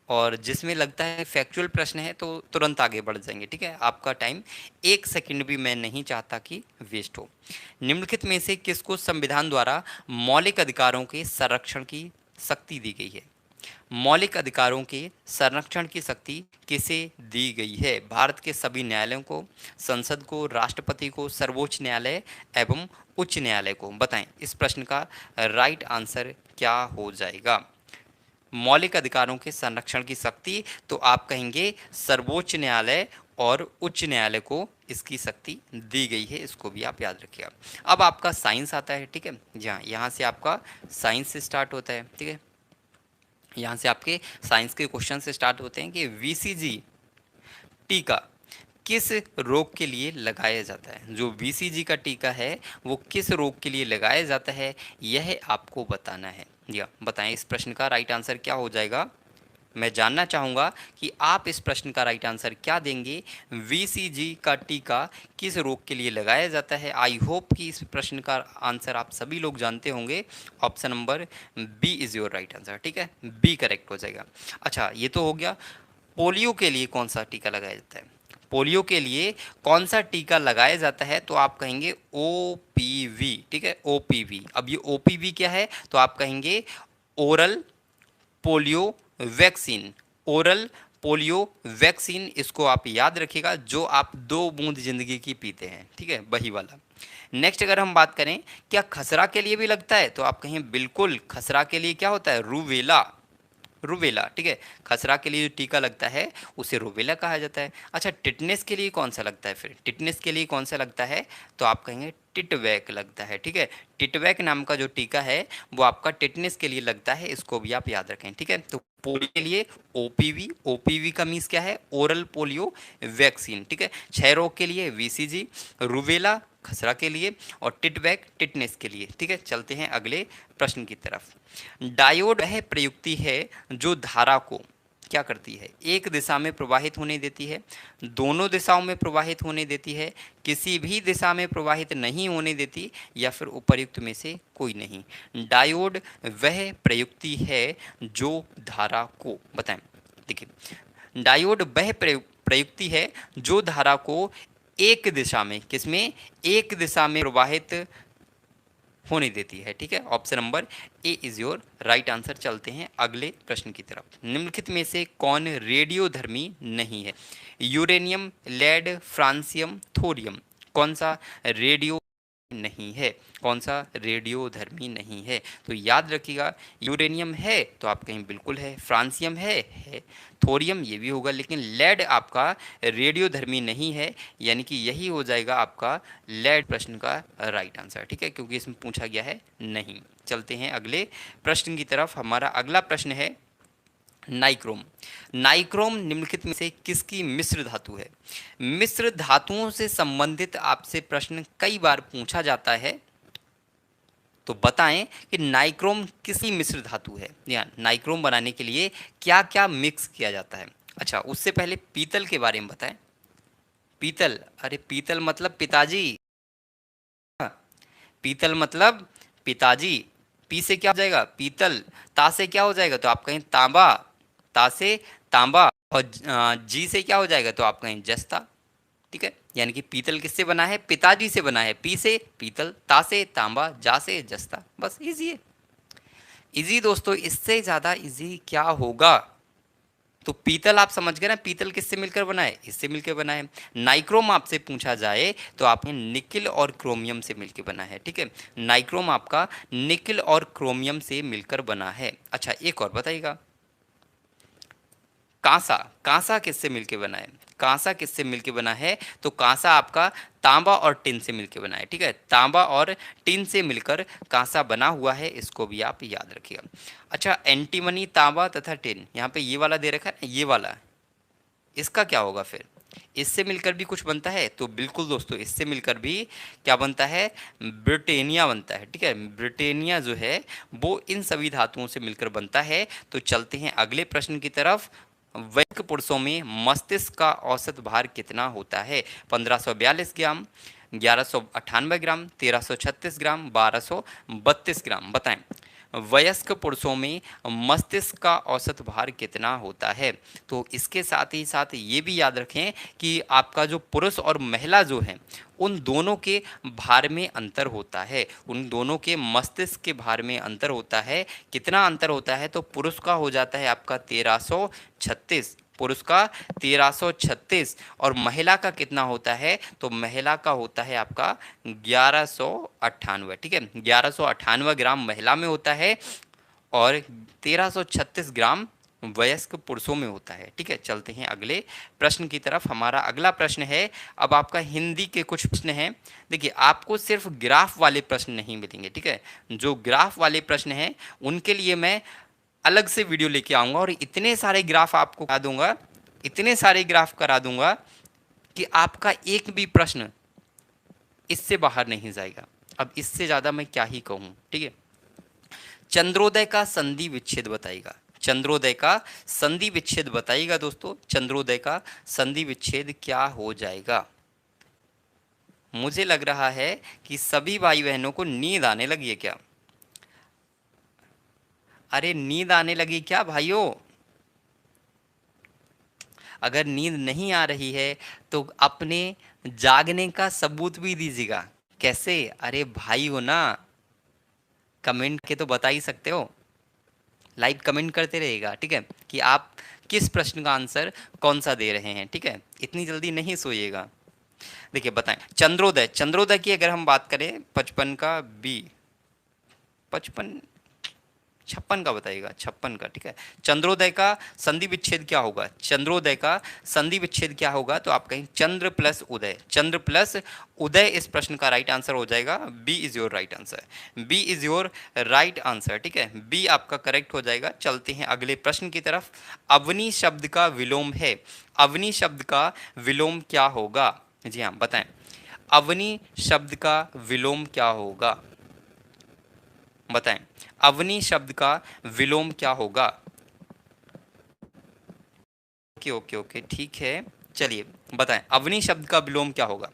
[SPEAKER 1] और जिसमें लगता है फैक्चुअल प्रश्न है तो तुरंत आगे बढ़ जाएंगे। ठीक है, आपका टाइम 1 सेकंड भी मैं नहीं चाहता कि वेस्ट हो। निम्नलिखित में से किसको संविधान द्वारा मौलिक अधिकारों के संरक्षण की शक्ति दी गई है? मौलिक अधिकारों के संरक्षण की शक्ति किसे दी गई है? भारत के सभी न्यायालयों को, संसद को, राष्ट्रपति को, सर्वोच्च न्यायालय एवं उच्च न्यायालय को? बताएं इस प्रश्न का राइट आंसर क्या हो जाएगा। मौलिक अधिकारों के संरक्षण की शक्ति, तो आप कहेंगे सर्वोच्च न्यायालय और उच्च न्यायालय को इसकी शक्ति दी गई है। इसको भी आप याद रखिएगा। अब आपका साइंस आता है। ठीक है, जहाँ यहाँ से आपका साइंस स्टार्ट होता है। ठीक है, यहाँ से आपके साइंस के क्वेश्चन से स्टार्ट होते हैं कि वीसीजी टीका किस रोग के लिए लगाया जाता है? जो वीसीजी का टीका है वो किस रोग के लिए लगाया जाता है, यह आपको बताना है। या बताएं इस प्रश्न का राइट आंसर क्या हो जाएगा। मैं जानना चाहूँगा कि आप इस प्रश्न का राइट आंसर क्या देंगे। वीसीजी का टीका किस रोग के लिए लगाया जाता है? आई होप कि इस प्रश्न का आंसर आप सभी लोग जानते होंगे। Option number B is your right answer. ठीक है, बी करेक्ट हो जाएगा। अच्छा, ये तो हो गया। पोलियो के लिए कौन सा टीका लगाया जाता है? पोलियो के लिए कौन सा टीका लगाया जाता है? तो आप कहेंगे ओपीवी। ठीक है, ओपीवी। अब ये ओपीवी क्या है? तो आप कहेंगे oral polio vaccine. Oral polio vaccine, इसको आप याद रखिएगा, जो आप 2 बूंद जिंदगी की पीते हैं। ठीक है, वही वाला। नेक्स्ट अगर हम बात करें क्या खसरा के लिए भी लगता है, तो आप कहें बिल्कुल। खसरा के लिए क्या होता है? रूबेला। रूबेला। ठीक है, खसरा के लिए जो टीका लगता है उसे रूबेला कहा जाता है। अच्छा, टिटनेस के लिए कौन सा लगता है? फिर टिटनेस के लिए कौन सा लगता है? तो आप कहेंगे टिटवैक लगता है। ठीक है, टिटवैक नाम का जो टीका है वो आपका टिटनेस के लिए लगता है। इसको भी आप याद रखें। ठीक है, तो पोलियो के लिए ओपीवी। ओपीवी का मीन्स क्या है? Oral polio vaccine. ठीक है, क्षय रोग के लिए वीसीजी, रूबेला खसरा के लिए, और टिटवैक टिटनेस के लिए। ठीक है, चलते हैं अगले प्रश्न की तरफ। डायोड वह प्रयुक्ति है जो धारा को क्या करती है? एक दिशा में प्रवाहित होने देती है, दोनों दिशाओं में प्रवाहित होने देती है, किसी भी दिशा में प्रवाहित नहीं होने देती, या फिर उपर्युक्त में से कोई नहीं। डायोड वह प्रयुक्ति है जो धारा को, बताएं। देखिए, डायोड वह प्रयुक्ति है जो धारा को एक दिशा में, किसमें? एक दिशा में प्रवाहित होने देती है। ठीक है, option number A is your right answer. चलते हैं अगले प्रश्न की तरफ। निम्नलिखित में से कौन रेडियोधर्मी नहीं है? Uranium, lead, francium, thorium. कौन सा रेडियो नहीं है? कौन सा रेडियोधर्मी नहीं है? तो याद रखिएगा, यूरेनियम है तो आप कहीं बिल्कुल है, फ्रांसियम है, थोरियम ये भी होगा, लेकिन लेड आपका रेडियोधर्मी नहीं है, यानी कि यही हो जाएगा आपका लेड प्रश्न का राइट आंसर। ठीक है, क्योंकि इसमें पूछा गया है नहीं। चलते हैं अगले प्रश्न की तरफ। हमारा अगला प्रश्न है नाइक्रोम। नाइक्रोम निम्नलिखित में से किसकी मिश्र धातु है? मिश्र धातुओं से संबंधित आपसे प्रश्न कई बार पूछा जाता है, तो बताएं कि नाइक्रोम किसकी मिश्र धातु है, या नाइक्रोम बनाने के लिए क्या क्या मिक्स किया जाता है। अच्छा, उससे पहले पीतल के बारे में बताएं। पीतल, अरे पीतल मतलब पिताजी। पीतल मतलब पिताजी। पी से क्या हो जाएगा? पीतल। ता से क्या हो जाएगा? तो आप कहें तांबा। ता से तांबा। और जी से क्या हो जाएगा? तो आप कहें जस्ता। ठीक है, यानी कि पीतल किससे बना है? पिताजी से बना है। पी से पीतल, ता से तांबा, जा से जस्ता। बस इजी है। इजी दोस्तों, इससे ज्यादा इजी क्या होगा? तो पीतल आप समझ गए ना, पीतल किससे मिलकर बना है? इससे मिलकर बना है। नाइक्रोम आपसे पूछा जाए तो आपने निकिल और क्रोमियम से मिलकर बना है। ठीक है, नाइक्रोम आपका निकिल और क्रोमियम से मिलकर बना है। अच्छा, एक और बताइएगा, कांसा। कांसा किससे मिलके बना है? कांसा किससे मिलके बना है? तो कांसा आपका तांबा और टिन से मिलके बना है। ठीक है, तांबा और टिन से मिलकर कांसा बना हुआ है। इसको भी आप याद रखिएगा। अच्छा, एंटीमनी, तांबा तथा टिन, यहाँ पे ये वाला दे रखा है, ये वाला, इसका क्या होगा फिर? इससे मिलकर भी कुछ बनता है? तो बिल्कुल दोस्तों, इससे मिलकर भी क्या बनता है? ब्रिटेनिया बनता है। ठीक है, ब्रिटेनिया जो है वो इन सभी धातुओं से मिलकर बनता है। तो चलते हैं अगले प्रश्न की तरफ। वयस्क पुरुषों में मस्तिष्क का औसत भार कितना होता है? 1542 ग्राम, 1198 ग्राम, 1336 ग्राम, 1232 ग्राम। बताएं वयस्क पुरुषों में मस्तिष्क का औसत भार कितना होता है। तो इसके साथ ही साथ ये भी याद रखें कि आपका जो पुरुष और महिला जो है उन दोनों के भार में अंतर होता है, उन दोनों के मस्तिष्क के भार में अंतर होता है। कितना अंतर होता है, तो पुरुष का हो जाता है आपका 1336, पुरुष का 1336 और महिला का कितना होता है, तो महिला का होता है आपका 1198। ठीक है, 1198 ग्राम महिला में होता है और 1336 ग्राम वयस्क पुरुषों में होता है। ठीक है, चलते हैं अगले प्रश्न की तरफ। हमारा अगला प्रश्न है, अब आपका हिंदी के कुछ प्रश्न हैं। देखिए आपको सिर्फ ग्राफ वाले प्रश्न नहीं मिलेंगे। ठीक है, जो ग्राफ वाले प्रश्न हैं उनके लिए मैं अलग से वीडियो लेके आऊँगा और इतने सारे ग्राफ आपको करा दूंगा, इतने सारे ग्राफ करा दूंगा कि आपका एक भी प्रश्न इससे बाहर नहीं जाएगा। अब इससे ज़्यादा मैं क्या ही कहूँ। ठीक है, चंद्रोदय का संधि विच्छेद बताइएगा, चंद्रोदय का संधि विच्छेद बताइएगा दोस्तों, चंद्रोदय का संधि विच्छेद क्या हो जाएगा। मुझे लग रहा है कि सभी भाई बहनों को नींद आने लगी है क्या। अरे नींद आने लगी क्या भाइयों। अगर नींद नहीं आ रही है तो अपने जागने का सबूत भी दीजिएगा। कैसे, अरे भाई हो ना, कमेंट के तो बता ही सकते हो, लाइव कमेंट करते रहेगा। ठीक है, कि आप किस प्रश्न का आंसर कौन सा दे रहे हैं। ठीक है, इतनी जल्दी नहीं सोइएगा। देखिए बताएं चंद्रोदय, चंद्रोदय की अगर हम बात करें 55 का बी, 56 का बताइएगा, 56 का। ठीक है, चंद्रोदय का संधि विच्छेद क्या होगा, चंद्रोदय का संधि विच्छेद क्या होगा, तो आप कहें चंद्र प्लस उदय, चंद्र प्लस उदय इस प्रश्न का राइट आंसर हो जाएगा। B is your right answer, B is your right answer. ठीक है, बी आपका करेक्ट हो जाएगा। चलते हैं अगले प्रश्न की तरफ। अवनी शब्द का विलोम है, अवनी शब्द का विलोम क्या होगा। जी हाँ बताएं, अवनी शब्द का विलोम क्या होगा, बताएं अवनी शब्द का विलोम क्या होगा। ओके ओके ओके ठीक है, चलिए बताएं अवनी शब्द का विलोम क्या होगा।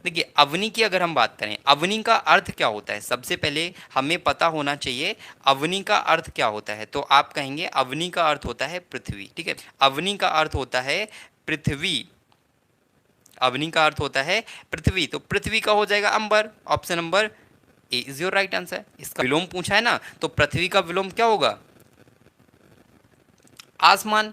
[SPEAKER 1] देखिए अवनी की अगर हम बात करें, अवनी का अर्थ क्या होता है, सबसे पहले हमें पता होना चाहिए अवनी का अर्थ क्या होता है। तो आप कहेंगे अवनी का अर्थ होता है पृथ्वी। ठीक है, अवनी का अर्थ होता है पृथ्वी, अवनी का अर्थ होता है पृथ्वी, तो पृथ्वी का हो जाएगा अंबर, option number A is your right answer. इसका विलोम पूछा है ना, तो पृथ्वी का विलोम क्या होगा, आसमान,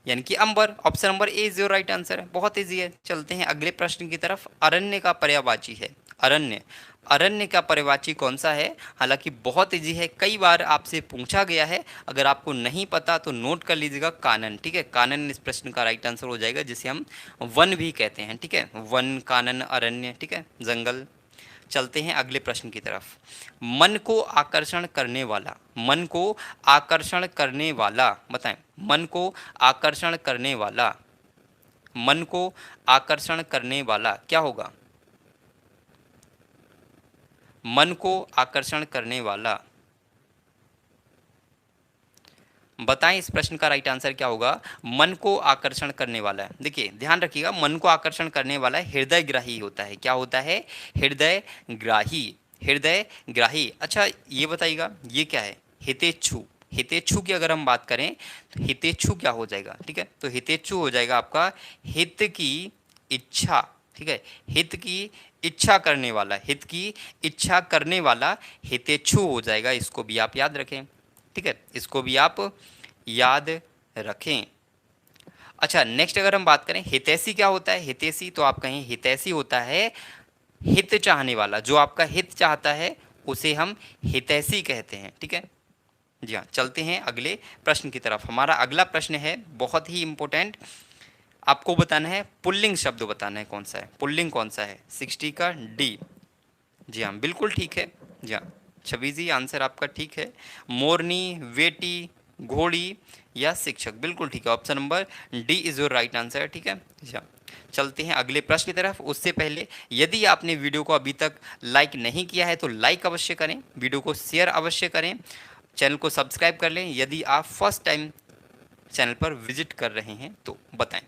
[SPEAKER 1] यानी कि अंबर, option number A is your right answer है। बहुत ईजी है। चलते हैं अगले प्रश्न की तरफ। अरण्य का पर्यायवाची है, अरण्य, अरण्य का पर्यायवाची कौन सा है। हालांकि बहुत ईजी है, कई बार आपसे पूछा गया है, अगर आपको नहीं पता तो नोट कर लीजिएगा, कानन। ठीक है, कानन इस प्रश्न का राइट आंसर हो जाएगा, जिसे हम वन भी कहते हैं। ठीक है, वन, कानन, अरण्य, ठीक है, जंगल। चलते हैं अगले प्रश्न की तरफ। मन को आकर्षण करने वाला, मन को आकर्षण करने वाला, बताएं मन को आकर्षण करने वाला, मन को आकर्षण करने वाला क्या होगा, मन को आकर्षण करने वाला, बताएं इस प्रश्न का राइट आंसर क्या होगा। मन को आकर्षण करने वाला है, देखिए ध्यान रखिएगा, मन को आकर्षण करने वाला हृदय ग्राही होता है। क्या होता है, हृदय ग्राही, हृदय ग्राही। अच्छा ये बताइएगा ये क्या है, हितेच्छु, हितेच्छु की अगर हम बात करें तो हितेच्छु क्या हो जाएगा। ठीक है, तो हितेच्छु हो जाएगा आपका हित की इच्छा। ठीक है, हित की इच्छा करने वाला, हित की इच्छा करने वाला हितेच्छु हो जाएगा। इसको भी आप याद रखें। ठीक है, इसको भी आप याद रखें। अच्छा नेक्स्ट अगर हम बात करें हितैषी क्या होता है, हितैषी तो आप कहें हितैषी होता है हित चाहने वाला, जो आपका हित चाहता है उसे हम हितैषी कहते हैं। ठीक है, जी हाँ। चलते हैं अगले प्रश्न की तरफ। हमारा अगला प्रश्न है बहुत ही इंपॉर्टेंट, आपको बताना है पुल्लिंग शब्द बताना है कौन सा है, पुल्लिंग कौन सा है, 60 का डी। जी हाँ बिल्कुल ठीक है, जी हाँ छवि जी आंसर आपका ठीक है। मोरनी, बेटी, घोड़ी या शिक्षक, बिल्कुल ठीक है, option number D is your right answer. ठीक है, अच्छा चलते हैं अगले प्रश्न की तरफ। उससे पहले यदि आपने वीडियो को अभी तक लाइक नहीं किया है तो लाइक अवश्य करें, वीडियो को शेयर अवश्य करें, चैनल को सब्सक्राइब कर लें। यदि आप फर्स्ट टाइम चैनल पर विजिट कर रहे हैं तो बताएं।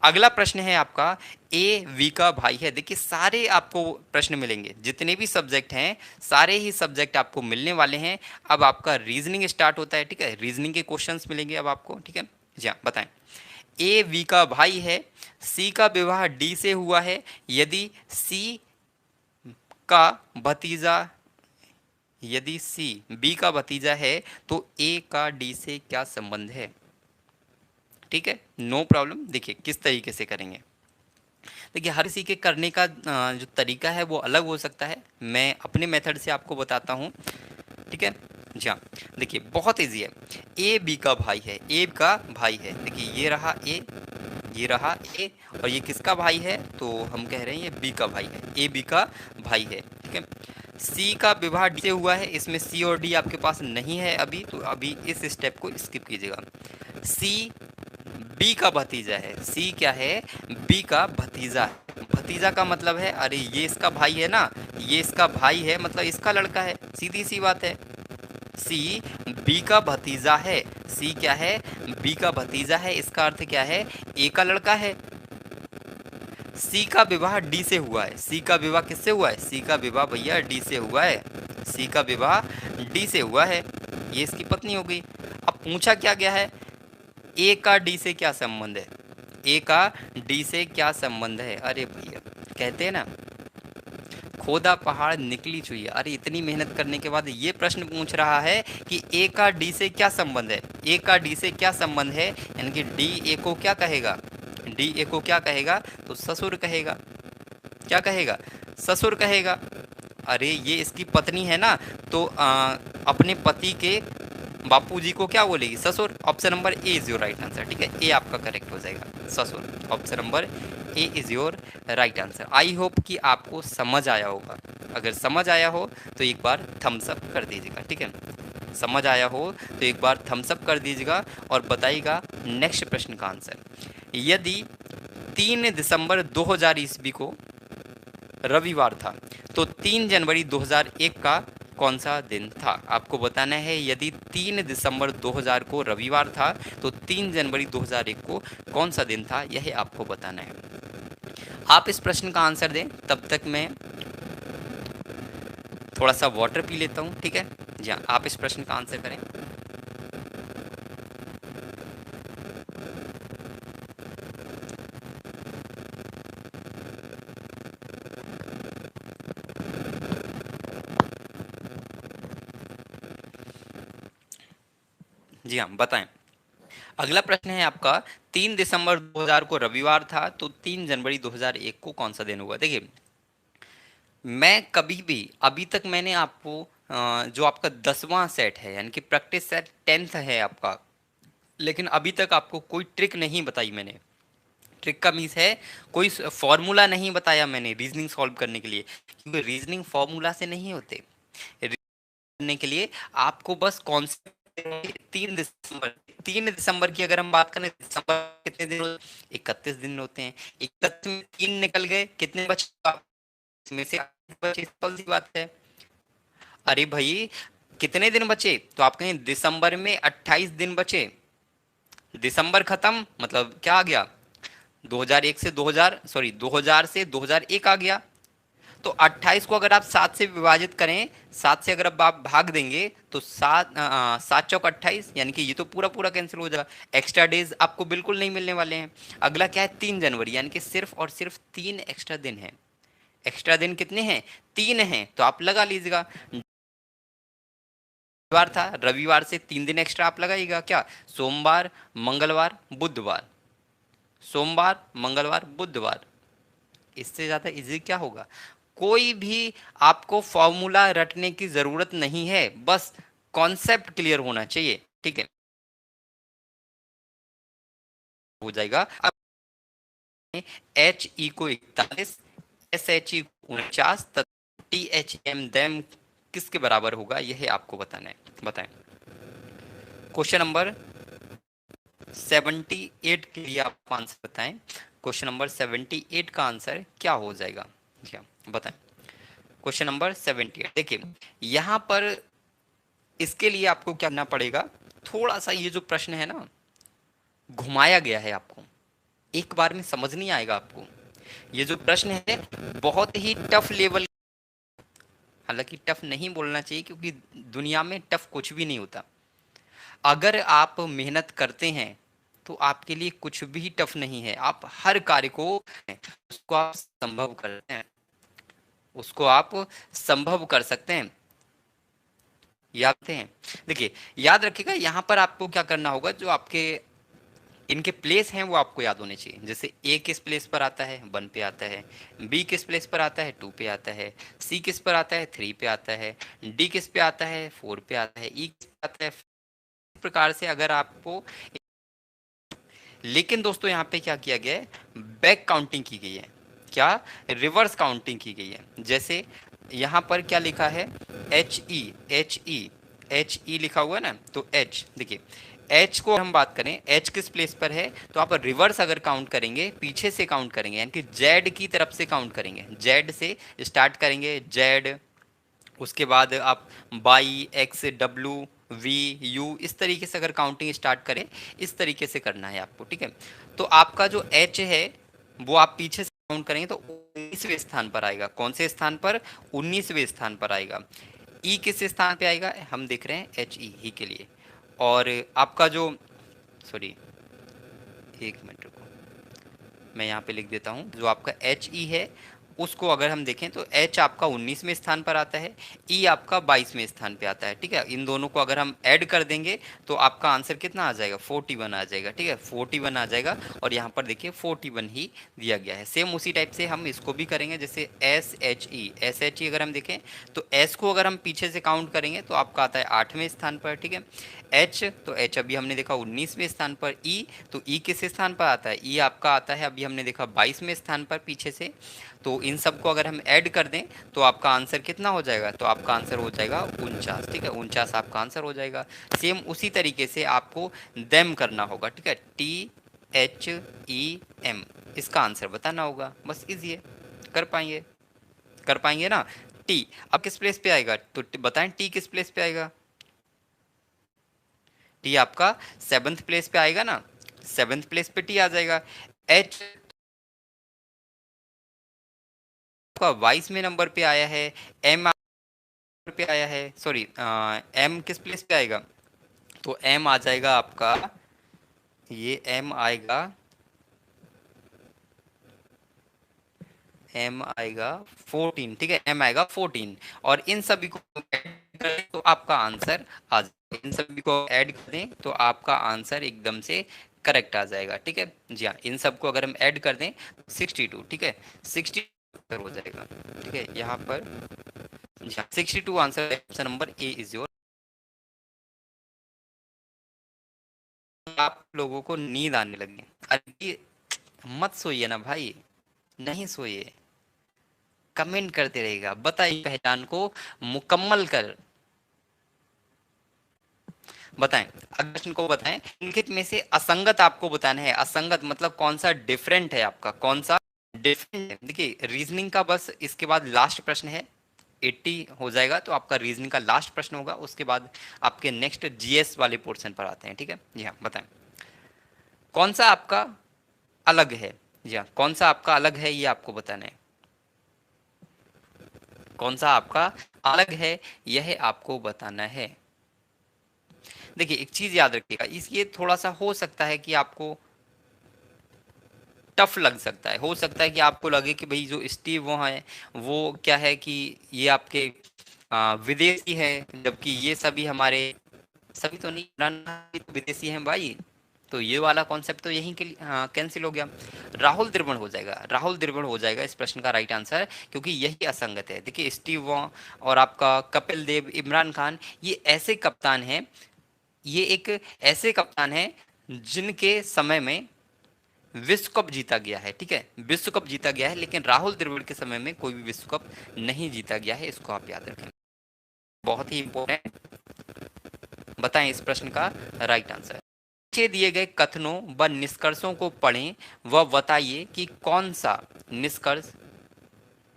[SPEAKER 1] अगला प्रश्न है आपका, ए वी का भाई है। देखिए सारे आपको प्रश्न मिलेंगे, जितने भी सब्जेक्ट हैं सारे ही सब्जेक्ट आपको मिलने वाले हैं। अब आपका रीजनिंग स्टार्ट होता है, ठीक है, रीजनिंग के क्वेश्चंस मिलेंगे अब आपको, ठीक है। जी हाँ, बताएं। ए वी का भाई है, सी का विवाह डी से हुआ है, यदि सी का भतीजा यदि सी बी का भतीजा है तो ए का डी से क्या संबंध है। ठीक है, नो प्रॉब्लम। देखिए किस तरीके से करेंगे। देखिए हर किसी के करने का जो तरीका है वो अलग हो सकता है, मैं अपने मेथड से आपको बताता हूँ, ठीक है। जी हाँ, देखिए बहुत इजी है। ए बी का भाई है, ए का भाई है, देखिए ये रहा ए, ये रहा ए, और ये किसका भाई है, तो हम कह रहे हैं ये बी का भाई है, ए बी का भाई है, ठीक है। सी का विवाह डी से हुआ है, इसमें सी और डी आपके पास नहीं है अभी, तो अभी इस स्टेप को स्किप कीजिएगा। सी बी का भतीजा है, सी क्या है, बी का भतीजा है। भतीजा का मतलब है, अरे ये इसका भाई है ना, ये इसका भाई है मतलब इसका लड़का है, सीधी सी बात है। सी बी का भतीजा है, सी क्या है, बी का भतीजा है, इसका अर्थ क्या है, ए का लड़का है। सी का विवाह डी से हुआ है, सी का विवाह किससे हुआ है, सी का विवाह भैया डी से हुआ है, सी का विवाह डी से हुआ है, ये इसकी पत्नी हो गई। अब पूछा क्या गया है, ए का डी से क्या संबंध है, ए का डी से क्या संबंध है। अरे भैया कहते हैं ना, खोदा पहाड़ निकली चुई। अरे इतनी मेहनत करने के बाद ये प्रश्न पूछ रहा है कि ए का डी से क्या संबंध है, ए का डी से क्या संबंध है, यानी कि डी ए को क्या कहेगा, डी ए को क्या कहेगा, तो ससुर कहेगा। क्या कहेगा, ससुर कहेगा। अरे ये इसकी पत्नी है ना, तो अपने पति के बापूजी को क्या बोलेगी, ससुर। Option number A is your right answer, ठीक है, ए आपका करेक्ट हो जाएगा, ससुर। Option number A is your right answer. I hope कि आपको समझ आया होगा, अगर समझ आया हो तो एक बार थम्स अप कर दीजिएगा, ठीक है। समझ आया हो तो एक बार थम्स अप कर दीजिएगा और बताइएगा नेक्स्ट प्रश्न का आंसर। यदि 3 दिसंबर 2000 ईस्वी को रविवार था तो 3 जनवरी 2001 का कौन सा दिन था। आपको बताना है, यदि 3 दिसंबर 2000 को रविवार था तो 3 जनवरी 2001 को कौन सा दिन था, यह आपको बताना है। आप इस प्रश्न का आंसर दें, तब तक मैं थोड़ा सा वाटर पी लेता हूँ, ठीक है। जी हाँ, आप इस प्रश्न का आंसर करें। जी हाँ, बताएं। अगला प्रश्न है आपका, 3 दिसंबर 2000 को रविवार था तो 3 जनवरी 2001 को कौन सा दिन हुआ। देखिए मैं कभी भी अभी तक मैंने आपको जो आपका 10वां सेट है यानी कि प्रैक्टिस सेट 10th है आपका, लेकिन अभी तक आपको कोई ट्रिक नहीं बताई मैंने। ट्रिक का मीन्स है कोई फॉर्मूला नहीं बताया मैंने रीजनिंग सॉल्व करने के लिए, क्योंकि रीजनिंग फॉर्मूला से नहीं होते। करने के लिए आपको बस कॉन्सेप्ट। 3 दिसंबर, 3 दिसंबर की अगर हम बात करें, दिसंबर कितने दिन होते हैं, 31 दिन होते हैं। 31 में 3 निकल गए, कितने बचे, इसमें से बचे, सिंपल सी बात है। अरे भाई कितने दिन बचे, तो आप कहें दिसंबर में 28 दिन बचे। दिसंबर खत्म मतलब क्या आ गया, 2001 से 2000 से 2001 आ गया। तो 28 को अगर आप 7 से विभाजित करें, 7 से अगर अब आप भाग देंगे तो 7 चौक 28, यानी कि ये तो पूरा पूरा कैंसिल हो जाएगा, एक्स्ट्रा डेज आपको बिल्कुल नहीं मिलने वाले हैं। अगला क्या है, 3 जनवरी, यानी कि सिर्फ और सिर्फ 3 एक्स्ट्रा दिन है। एक्स्ट्रा दिन कितने हैं, 3 हैं, तो आप लगा लीजिएगा। रविवार था, रविवार से 3 दिन एक्स्ट्रा आप लगाइएगा, क्या, सोमवार मंगलवार बुधवार, सोमवार मंगलवार बुधवार। इससे ज्यादा इजी क्या होगा। कोई भी आपको फॉर्मूला रटने की जरूरत नहीं है, बस कॉन्सेप्ट क्लियर होना चाहिए, ठीक है, हो जाएगा। अब एच ई को 41, एस एच ई 49 तथा टी एच एम दैम किसके बराबर होगा, यह आपको बताना है। बताएं। क्वेश्चन नंबर 78 के लिए आप आंसर बताएं। क्वेश्चन नंबर 78 का आंसर क्या हो जाएगा, क्या बताएं। क्वेश्चन नंबर 78, देखिए यहां पर इसके लिए आपको क्या करना पड़ेगा, थोड़ा सा ये जो प्रश्न है ना, घुमाया गया है आपको, एक बार में समझ नहीं आएगा आपको। ये जो प्रश्न है बहुत ही टफ लेवल, हालांकि टफ नहीं बोलना चाहिए क्योंकि दुनिया में टफ कुछ भी नहीं होता। अगर आप मेहनत करते हैं तो आपके लिए कुछ भी टफ नहीं है। आप हर कार्य को उसको आप संभव करते हैं, उसको आप संभव कर सकते हैं। याद हैं, देखिए याद रखिएगा, यहाँ पर आपको क्या करना होगा, जो आपके इनके प्लेस हैं वो आपको याद होने चाहिए। जैसे ए किस प्लेस पर आता है, 1 पे आता है। बी किस प्लेस पर आता है, 2 पे आता है। सी किस पर आता है, 3 पे आता है। डी किस पे आता है, 4 पे आता है। ई किस पे आता है, इस प्रकार से अगर आपको। लेकिन दोस्तों यहाँ पे क्या किया गया है, बैक काउंटिंग की गई है। क्या, रिवर्स काउंटिंग की गई है। जैसे यहाँ पर क्या लिखा है, एच ई लिखा हुआ है ना, तो एच देखिए, एच को हम बात करें, एच किस प्लेस पर है, तो आप रिवर्स अगर काउंट करेंगे, पीछे से काउंट करेंगे, यानी कि जेड की तरफ से काउंट करेंगे, जेड से स्टार्ट करेंगे, जेड, उसके बाद आप Y, X, W, V, U, इस तरीके से अगर काउंटिंग स्टार्ट करें, इस तरीके से करना है आपको, ठीक है। तो आपका जो एच है वो आप पीछे से काउंट करेंगे तो 19वें स्थान पर आएगा। कौन से स्थान पर, 19वें स्थान पर आएगा। ई किस स्थान पे आएगा, हम देख रहे हैं एच ई ही के लिए। और आपका जो, सॉरी, एक मिनट रुको, मैं यहाँ पे लिख देता हूँ, जो आपका एच ई है उसको अगर हम देखें तो एच आपका 19वें स्थान पर आता है, ई आपका 22वें स्थान पे आता है, ठीक है। इन दोनों को अगर हम ऐड कर देंगे तो आपका आंसर कितना आ जाएगा, 41 आ जाएगा, ठीक है, 41 आ जाएगा। और यहाँ पर देखिए 41 ही दिया गया है। सेम उसी टाइप से हम इसको भी करेंगे, जैसे एस एच ई अगर हम देखें तो एस को अगर हम पीछे से काउंट करेंगे तो आपका आता है 8वें स्थान पर, ठीक है। एच, तो एच अभी हमने देखा 19वें स्थान पर। ई, तो ई किस स्थान पर आता है, ई आपका आता है अभी हमने देखा 22वें स्थान पर पीछे से। तो इन सबको अगर हम ऐड कर दें तो आपका आंसर कितना हो जाएगा, तो आपका आंसर हो जाएगा 49, ठीक है, 49 आपका आंसर हो जाएगा। सेम उसी तरीके से आपको देम करना होगा, ठीक है, THEM, इसका आंसर बताना होगा, बस इजी है, कर पाएंगे, कर पाएंगे ना। टी अब किस प्लेस पे आएगा, तो बताएं टी किस प्लेस पे आएगा, टी आपका 7th प्लेस पे आएगा ना, 7th प्लेस पे टी आ जाएगा। एच आपका 22वें नंबर पे आया है। एम पे आया है, सॉरी, एम किस प्लेस पे आएगा, तो एम आ जाएगा आपका, ये एम आएगा, एम आएगा 14, ठीक है, एम आएगा 14। और इन सभी को ऐड करें तो आपका आंसर आ जाएगा, इन सभी को ऐड कर दें तो आपका आंसर एकदम से करेक्ट आ जाएगा, ठीक है। जी हाँ, इन सबको अगर हम ऐड कर दें 62, ठीक है, 62 हो जाएगा, ठीक है, यहाँ पर जी हाँ 62 answer, option number A is your. आप लोगों को नींद आने लगी, अरे मत सोइए ना भाई, नहीं सोइए, कमेंट करते रहेगा, बताइए पहचान को मुकम्मल कर, बताएं, अगले प्रश्न को बताएं, निम्नलिखित में से असंगत आपको बताना है। असंगत मतलब कौन सा डिफरेंट है, आपका कौन सा डिफरेंट है। देखिए रीजनिंग का बस इसके बाद लास्ट प्रश्न है, 80 हो जाएगा तो आपका रीजनिंग का लास्ट प्रश्न होगा, उसके बाद आपके नेक्स्ट जीएस वाले पोर्शन पर आते हैं, ठीक है। जी हाँ, बताएं कौन सा आपका अलग है, जी हाँ, कौन सा आपका अलग है ये आपको बताना है, कौन सा आपका अलग है यह आपको बताना है। देखिए एक चीज याद रखिएगा, इस ये थोड़ा सा हो सकता है कि आपको टफ लग सकता है, हो सकता है कि आपको लगे कि भाई जो स्टीव वो है वो क्या है कि ये आपके विदेशी है, जबकि ये सभी हमारे, सभी तो नहीं, इमरान खान भी तो विदेशी हैं भाई, तो ये वाला कॉन्सेप्ट तो यहीं के लिए कैंसिल हो गया। राहुल द्रविड़ हो जाएगा, राहुल द्रविड़ हो जाएगा इस प्रश्न का राइट आंसर, क्योंकि यही असंगत है। देखिए स्टीव वॉ और आपका कपिल देव, इमरान खान, ये ऐसे कप्तान हैं, ये एक ऐसे कप्तान हैं जिनके समय में विश्व कप जीता गया है, ठीक है, विश्व कप जीता गया है, लेकिन राहुल द्रविड़ के समय में कोई भी विश्व कप नहीं जीता गया है, इसको आप याद रखें, बहुत ही इंपॉर्टेंट। बताएं इस प्रश्न का राइट आंसर। नीचे दिए गए कथनों व निष्कर्षों को पढ़ें व बताइए कि कौन सा निष्कर्ष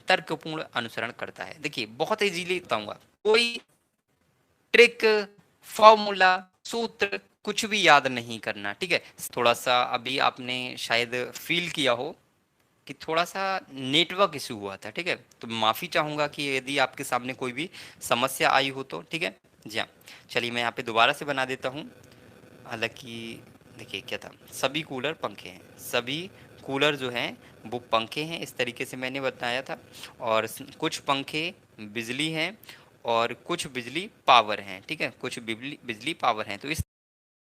[SPEAKER 1] तर्कपूर्ण अनुसरण करता है। देखिए बहुत इजीली बताऊंगा, कोई ट्रिक, फॉर्मूला, सूत्र कुछ भी याद नहीं करना, ठीक है। थोड़ा सा अभी आपने शायद फील किया हो कि थोड़ा सा नेटवर्क इशू हुआ था, ठीक है। तो माफ़ी चाहूँगा कि यदि आपके सामने कोई भी समस्या आई हो तो, ठीक है। जी हाँ, चलिए मैं यहाँ पे दोबारा से बना देता हूँ। हालांकि देखिए क्या था, सभी कूलर पंखे हैं, सभी कूलर जो हैं वो पंखे हैं, इस तरीके से मैंने बताया था। और कुछ पंखे बिजली हैं और कुछ बिजली पावर हैं, ठीक है, कुछ बिजली बिजली पावर हैं। तो इस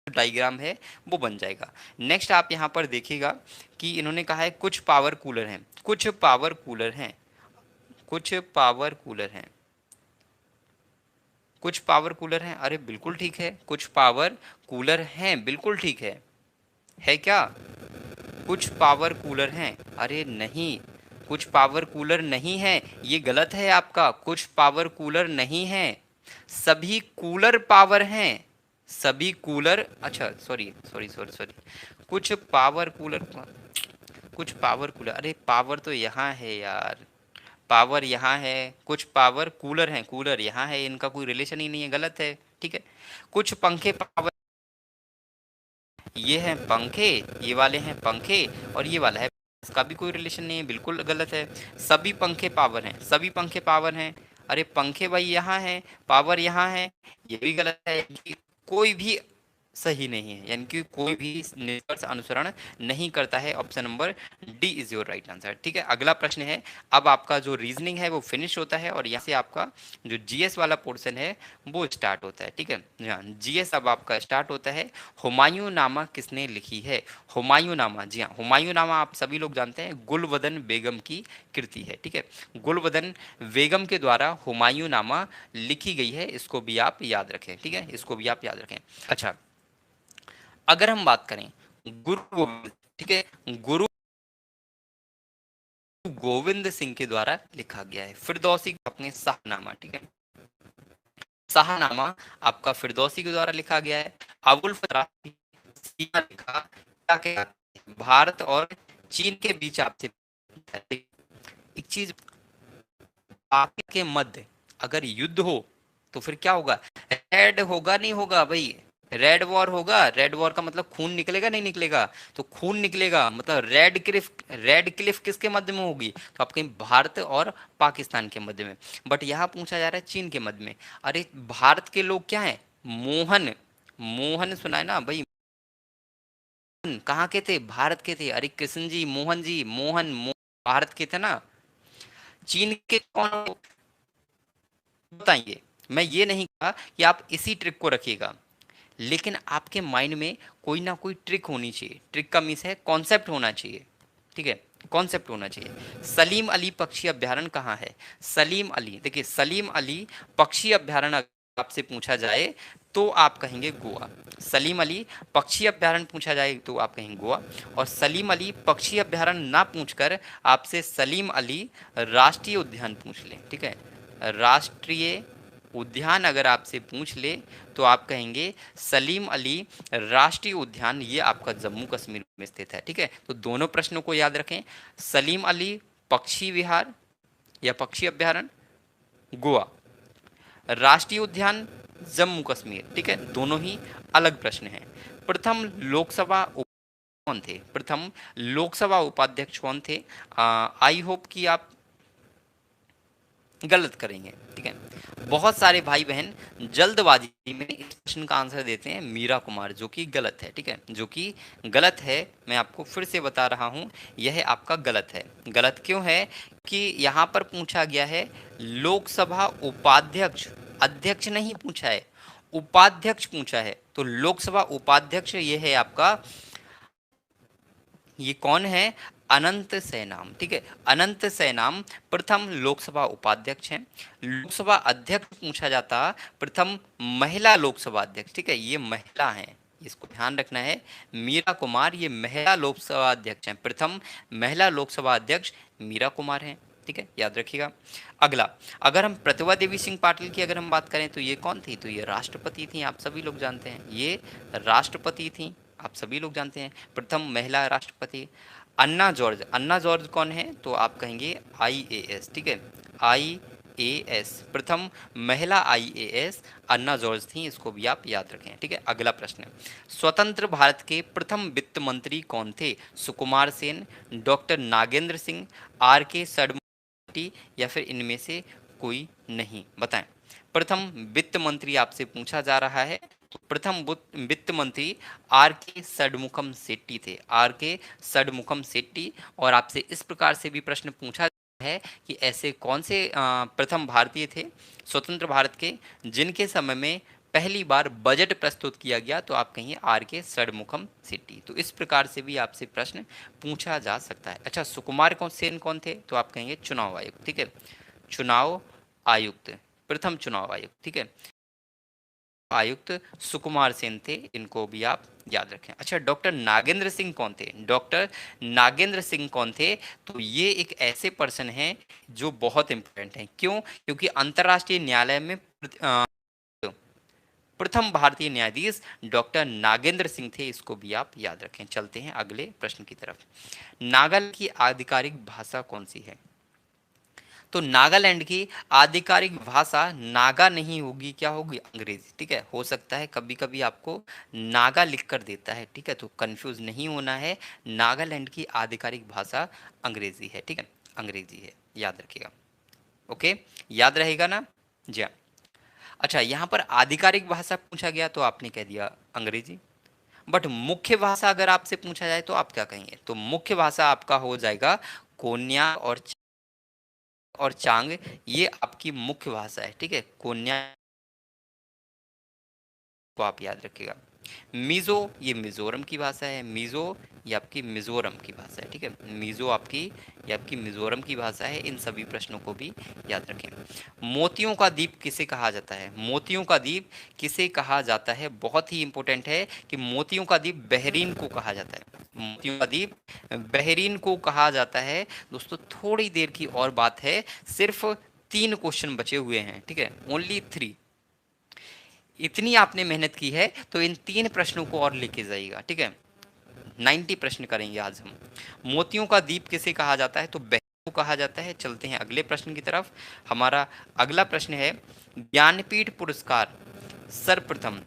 [SPEAKER 1] डायग्राम है वो बन जाएगा। नेक्स्ट आप यहाँ पर देखिएगा कि इन्होंने कहा है कुछ पावर कूलर हैं, कुछ पावर कूलर हैं, कुछ पावर कूलर हैं, कुछ पावर कूलर हैं। अरे बिल्कुल ठीक है, कुछ पावर कूलर हैं, बिल्कुल ठीक है क्या? कुछ पावर कूलर हैं, अरे नहीं, कुछ पावर कूलर नहीं है, ये गलत है आपका। कुछ पावर कूलर नहीं है, सभी कूलर पावर हैं, सभी कूलर, अच्छा सॉरी सॉरी सॉरी सॉरी, कुछ पावर कूलर, कुछ पावर कूलर, अरे पावर तो यहाँ है यार, पावर यहाँ है, कुछ पावर कूलर हैं, कूलर यहाँ है, इनका कोई रिलेशन ही नहीं है, गलत है, ठीक है। कुछ पंखे पावर, ये हैं पंखे, ये वाले हैं पंखे और ये वाला है, इसका भी कोई रिलेशन नहीं है, बिल्कुल गलत है। सभी पंखे पावर हैं, सभी पंखे पावर हैं, अरे पंखे भाई यहाँ है, पावर यहाँ है, ये भी गलत है, कि कोई भी सही नहीं है, यानी कि कोई भी निष्कर्ष अनुसरण नहीं करता है। Option number D is your right answer, ठीक है। अगला प्रश्न है, अब आपका जो रीजनिंग है वो फिनिश होता है और यहाँ से आपका जो जीएस वाला पोर्शन है वो स्टार्ट होता है, ठीक है। हाँ, जीएस अब आपका स्टार्ट होता है। हुमायूं नामा किसने लिखी है? हुमायूं नामा, जी हाँ, हुमायूं नामा आप सभी लोग जानते हैं गुलवदन बेगम की कृति है, ठीक है। गुलवदन बेगम के द्वारा हुमायूं नामा लिखी गई है, इसको भी आप याद रखें, ठीक है, इसको भी आप याद रखें। अच्छा, अगर हम बात करें गुरु गोविंद, ठीक है, गुरु गोविंद सिंह के द्वारा लिखा गया है, फिरदौसी अपने शाहनामा, ठीक है, शाहनामा आपका फिरदौसी के द्वारा लिखा गया है। अबुल फराज सीमा लिखा, क्या क्या, भारत और चीन के बीच आपसे एक चीज, आपके के मध्य अगर युद्ध हो तो फिर क्या होगा? रेड होगा नहीं होगा भाई? रेड वॉर होगा। रेड वॉर का मतलब खून निकलेगा नहीं निकलेगा? तो खून निकलेगा, मतलब रेड क्लिफ किसके मध्य में होगी? तो आपके भारत और पाकिस्तान के मध्य में। बट यहाँ पूछा जा रहा है चीन के मध्य में। अरे भारत के लोग क्या है? मोहन, मोहन सुना है ना भाई? कहाँ के थे? भारत के थे। अरे कृष्ण जी, मोहन जी, भारत के थे ना। चीन के कौन बताएंगे? मैं ये नहीं कहा कि आप इसी ट्रिक को रखिएगा, लेकिन आपके माइंड में कोई ना कोई ट्रिक होनी चाहिए। ट्रिक का मीन्स है कॉन्सेप्ट होना चाहिए, ठीक है, कॉन्सेप्ट होना चाहिए। सलीम अली पक्षी अभ्यारण्य कहाँ है? सलीम अली, देखिए सलीम अली पक्षी अभ्यारण्य अगर आपसे पूछा जाए तो आप कहेंगे गोवा। सलीम अली पक्षी अभ्यारण्य पूछा जाए तो आप कहेंगे गोवा। और सलीम अली पक्षी अभ्यारण्य ना पूछकर आपसे सलीम अली राष्ट्रीय उद्यान पूछ लें, ठीक है, राष्ट्रीय उद्यान अगर आपसे पूछ ले तो आप कहेंगे सलीम अली राष्ट्रीय उद्यान, ये आपका जम्मू कश्मीर में स्थित है, ठीक है। तो दोनों प्रश्नों को याद रखें, सलीम अली पक्षी विहार या पक्षी अभ्यारण्य गोवा, राष्ट्रीय उद्यान जम्मू कश्मीर, ठीक है, दोनों ही अलग प्रश्न हैं। प्रथम लोकसभा कौन थे? प्रथम लोकसभा उपाध्यक्ष कौन थे? आई होप कि आप गलत करेंगे, ठीक है। बहुत सारे भाई बहन जल्दबाजी में इस प्रश्न का आंसर देते हैं मीरा कुमार, जो कि गलत है, ठीक है, जो कि गलत है। मैं आपको फिर से बता रहा हूं, यह आपका गलत है। गलत क्यों है? कि यहाँ पर पूछा गया है लोकसभा उपाध्यक्ष, अध्यक्ष नहीं पूछा है, उपाध्यक्ष पूछा है। तो लोकसभा उपाध्यक्ष ये है आपका, ये कौन है? अनंत सैनाम, ठीक है, अनंत सैनाम प्रथम लोकसभा उपाध्यक्ष हैं। लोकसभा अध्यक्ष पूछा जाता, प्रथम महिला लोकसभा अध्यक्ष, ठीक है, ये महिला हैं, इसको ध्यान रखना है। मीरा कुमार ये महिला लोकसभा अध्यक्ष हैं, प्रथम महिला लोकसभा अध्यक्ष मीरा कुमार हैं, ठीक है, याद रखिएगा। अगला, अगर हम प्रतिभा देवी सिंह पाटिल की अगर हम बात करें तो ये कौन थी? तो ये राष्ट्रपति थी, आप सभी लोग जानते हैं, ये राष्ट्रपति थी, आप सभी लोग जानते हैं, प्रथम महिला राष्ट्रपति। अन्ना जॉर्ज, अन्ना जॉर्ज कौन है? तो आप कहेंगे आईएएस, ठीक है, IAS, प्रथम महिला IAS अन्ना जॉर्ज थी, इसको भी आप याद रखें। ठीक है, अगला प्रश्न, स्वतंत्र भारत के प्रथम वित्त मंत्री कौन थे? सुकुमार सेन, डॉक्टर नागेंद्र सिंह, RK सडमुखी, या फिर इनमें से कोई नहीं? बताएं। प्रथम वित्त मंत्री आपसे पूछा जा रहा है, तो प्रथम वित्त मंत्री RK सडमुखम सेट्टी थे, RK सडमुखम सेट्टी। और आपसे इस प्रकार से भी प्रश्न पूछा है कि ऐसे कौन से प्रथम भारतीय थे स्वतंत्र भारत के जिनके समय में पहली बार बजट प्रस्तुत किया गया? तो आप कहिए RK सडमुखम सेट्टी। तो इस प्रकार से भी आपसे प्रश्न पूछा जा सकता है। अच्छा, सुकुमार सेन कौन थे? तो आप कहेंगे चुनाव आयुक्त। ठीक है, चुनाव आयुक्त, प्रथम चुनाव आयुक्त। ठीक है, आयुक्त सुकुमार सेन थे, इनको भी आप याद रखें। अच्छा, डॉक्टर नागेंद्र सिंह कौन थे? डॉक्टर नागेंद्र सिंह कौन थे? तो ये एक ऐसे पर्सन हैं जो बहुत इंपॉर्टेंट हैं। क्यों? क्योंकि अंतर्राष्ट्रीय न्यायालय में प्रथम भारतीय न्यायाधीश डॉक्टर नागेंद्र सिंह थे, इसको भी आप याद रखें। चलते हैं अगले प्रश्न की तरफ। नागालैंड की आधिकारिक भाषा कौन सी है? तो नागालैंड की आधिकारिक भाषा नागा नहीं होगी, क्या होगी? अंग्रेजी। ठीक है, हो सकता है कभी कभी आपको नागा लिख कर देता है, ठीक है, तो कंफ्यूज नहीं होना है। नागालैंड की आधिकारिक भाषा अंग्रेजी है। ठीक है, अंग्रेजी है, याद रखिएगा। ओके, याद रहेगा ना? जी हाँ। अच्छा, यहाँ पर आधिकारिक भाषा पूछा गया तो आपने कह दिया अंग्रेजी, बट मुख्य भाषा अगर आपसे पूछा जाए तो आप क्या कहेंगे? तो मुख्य भाषा आपका हो जाएगा कोन्या और चांग, ये आपकी मुख्य भाषा है। ठीक है, कोन्या को आप याद रखिएगा। मिजो, ये मिजोरम की भाषा है। मिजो, ये आपकी मिजोरम की भाषा है। ठीक है, मिजो आपकी, ये आपकी मिजोरम की भाषा है। इन सभी प्रश्नों को भी याद रखें। मोतियों का द्वीप किसे कहा जाता है? मोतियों का द्वीप किसे कहा जाता है? बहुत ही इंपॉर्टेंट है कि मोतियों का द्वीप बहरीन को कहा जाता है। मोतियों का द्वीप बहरीन को कहा जाता है। दोस्तों, थोड़ी देर की और बात है, सिर्फ 3 क्वेश्चन बचे हुए हैं। ठीक है, ओनली 3। इतनी आपने मेहनत की है तो इन 3 प्रश्नों को और लेके जाइएगा। ठीक है, 90 प्रश्न करेंगे आज हम। मोतियों का द्वीप किसे कहा जाता है? तो बहरीन को कहा जाता है। चलते हैं अगले प्रश्न की तरफ। हमारा अगला प्रश्न है, ज्ञानपीठ पुरस्कार सर्वप्रथम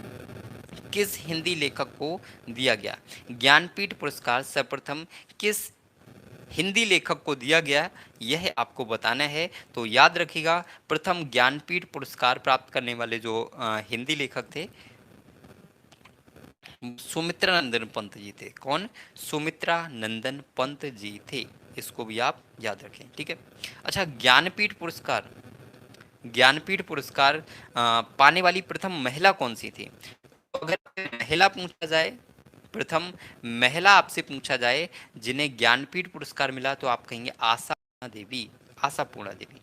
[SPEAKER 1] किस हिंदी लेखक को दिया गया? ज्ञानपीठ पुरस्कार सर्वप्रथम किस हिंदी लेखक को दिया गया, यह आपको बताना है। तो याद रखिएगा, प्रथम ज्ञानपीठ पुरस्कार प्राप्त करने वाले जो हिंदी लेखक थे, सुमित्रा नंदन पंत जी थे। कौन? सुमित्रा नंदन पंत जी थे, इसको भी आप याद रखें। ठीक है। अच्छा, ज्ञानपीठ पुरस्कार, ज्ञानपीठ पुरस्कार पाने वाली प्रथम महिला कौन सी थी? तो अगर महिला पूछा जाए, प्रथम महिला आपसे पूछा जाए जिन्हें ज्ञानपीठ पुरस्कार मिला, तो आप कहेंगे आशा देवी, आशापूर्णा देवी।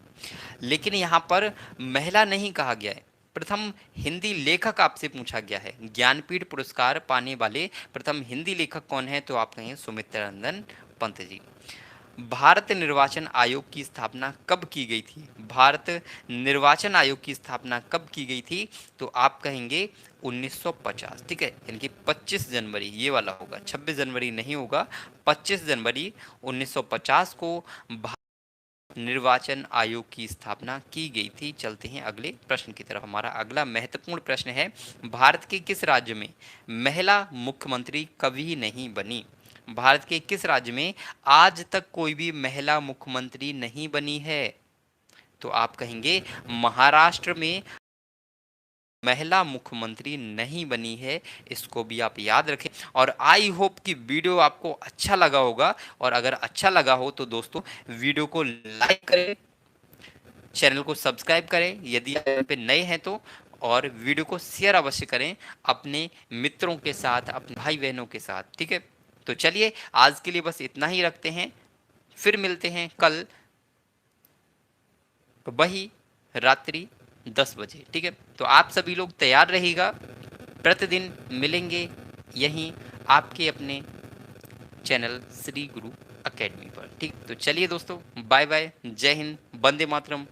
[SPEAKER 1] लेकिन यहाँ पर महिला नहीं कहा गया है, प्रथम हिंदी लेखक आपसे पूछा गया है। ज्ञानपीठ पुरस्कार पाने वाले प्रथम हिंदी लेखक कौन है? तो आप कहेंगे सुमित्रा नंदन पंत जी। भारत निर्वाचन आयोग की स्थापना कब की गई थी? भारत निर्वाचन आयोग की स्थापना कब की गई थी? तो आप कहेंगे 1950। ठीक है, यानी कि 25 जनवरी, ये वाला होगा, 26 जनवरी नहीं होगा, 25 जनवरी 1950 को निर्वाचन आयोग की स्थापना की गई थी। चलते हैं अगले प्रश्न की तरफ। हमारा अगला महत्वपूर्ण प्रश्न है, भारत के किस राज्य में महिला मुख्यमंत्री कभी नहीं बनी? भारत के किस राज्य में आज तक कोई भी महिला मुख्यमंत्री नहीं बनी है? तो आप कहेंगे महाराष्ट्र में महिला मुख्यमंत्री नहीं बनी है, इसको भी आप याद रखें। और आई होप कि वीडियो आपको अच्छा लगा होगा, और अगर अच्छा लगा हो तो दोस्तों वीडियो को लाइक करें, चैनल को सब्सक्राइब करें यदि आप यहाँ पे नए हैं तो, और वीडियो को शेयर अवश्य करें अपने मित्रों के साथ, अपने भाई बहनों के साथ। ठीक है, तो चलिए आज के लिए बस इतना ही रखते हैं, फिर मिलते हैं कल वही रात्रि 10 बजे। ठीक है, तो आप सभी लोग तैयार रहिएगा, प्रतिदिन मिलेंगे यहीं आपके अपने चैनल श्री गुरु एकेडमी पर। ठीक, तो चलिए दोस्तों, बाय बाय, जय हिंद, वंदे मातरम।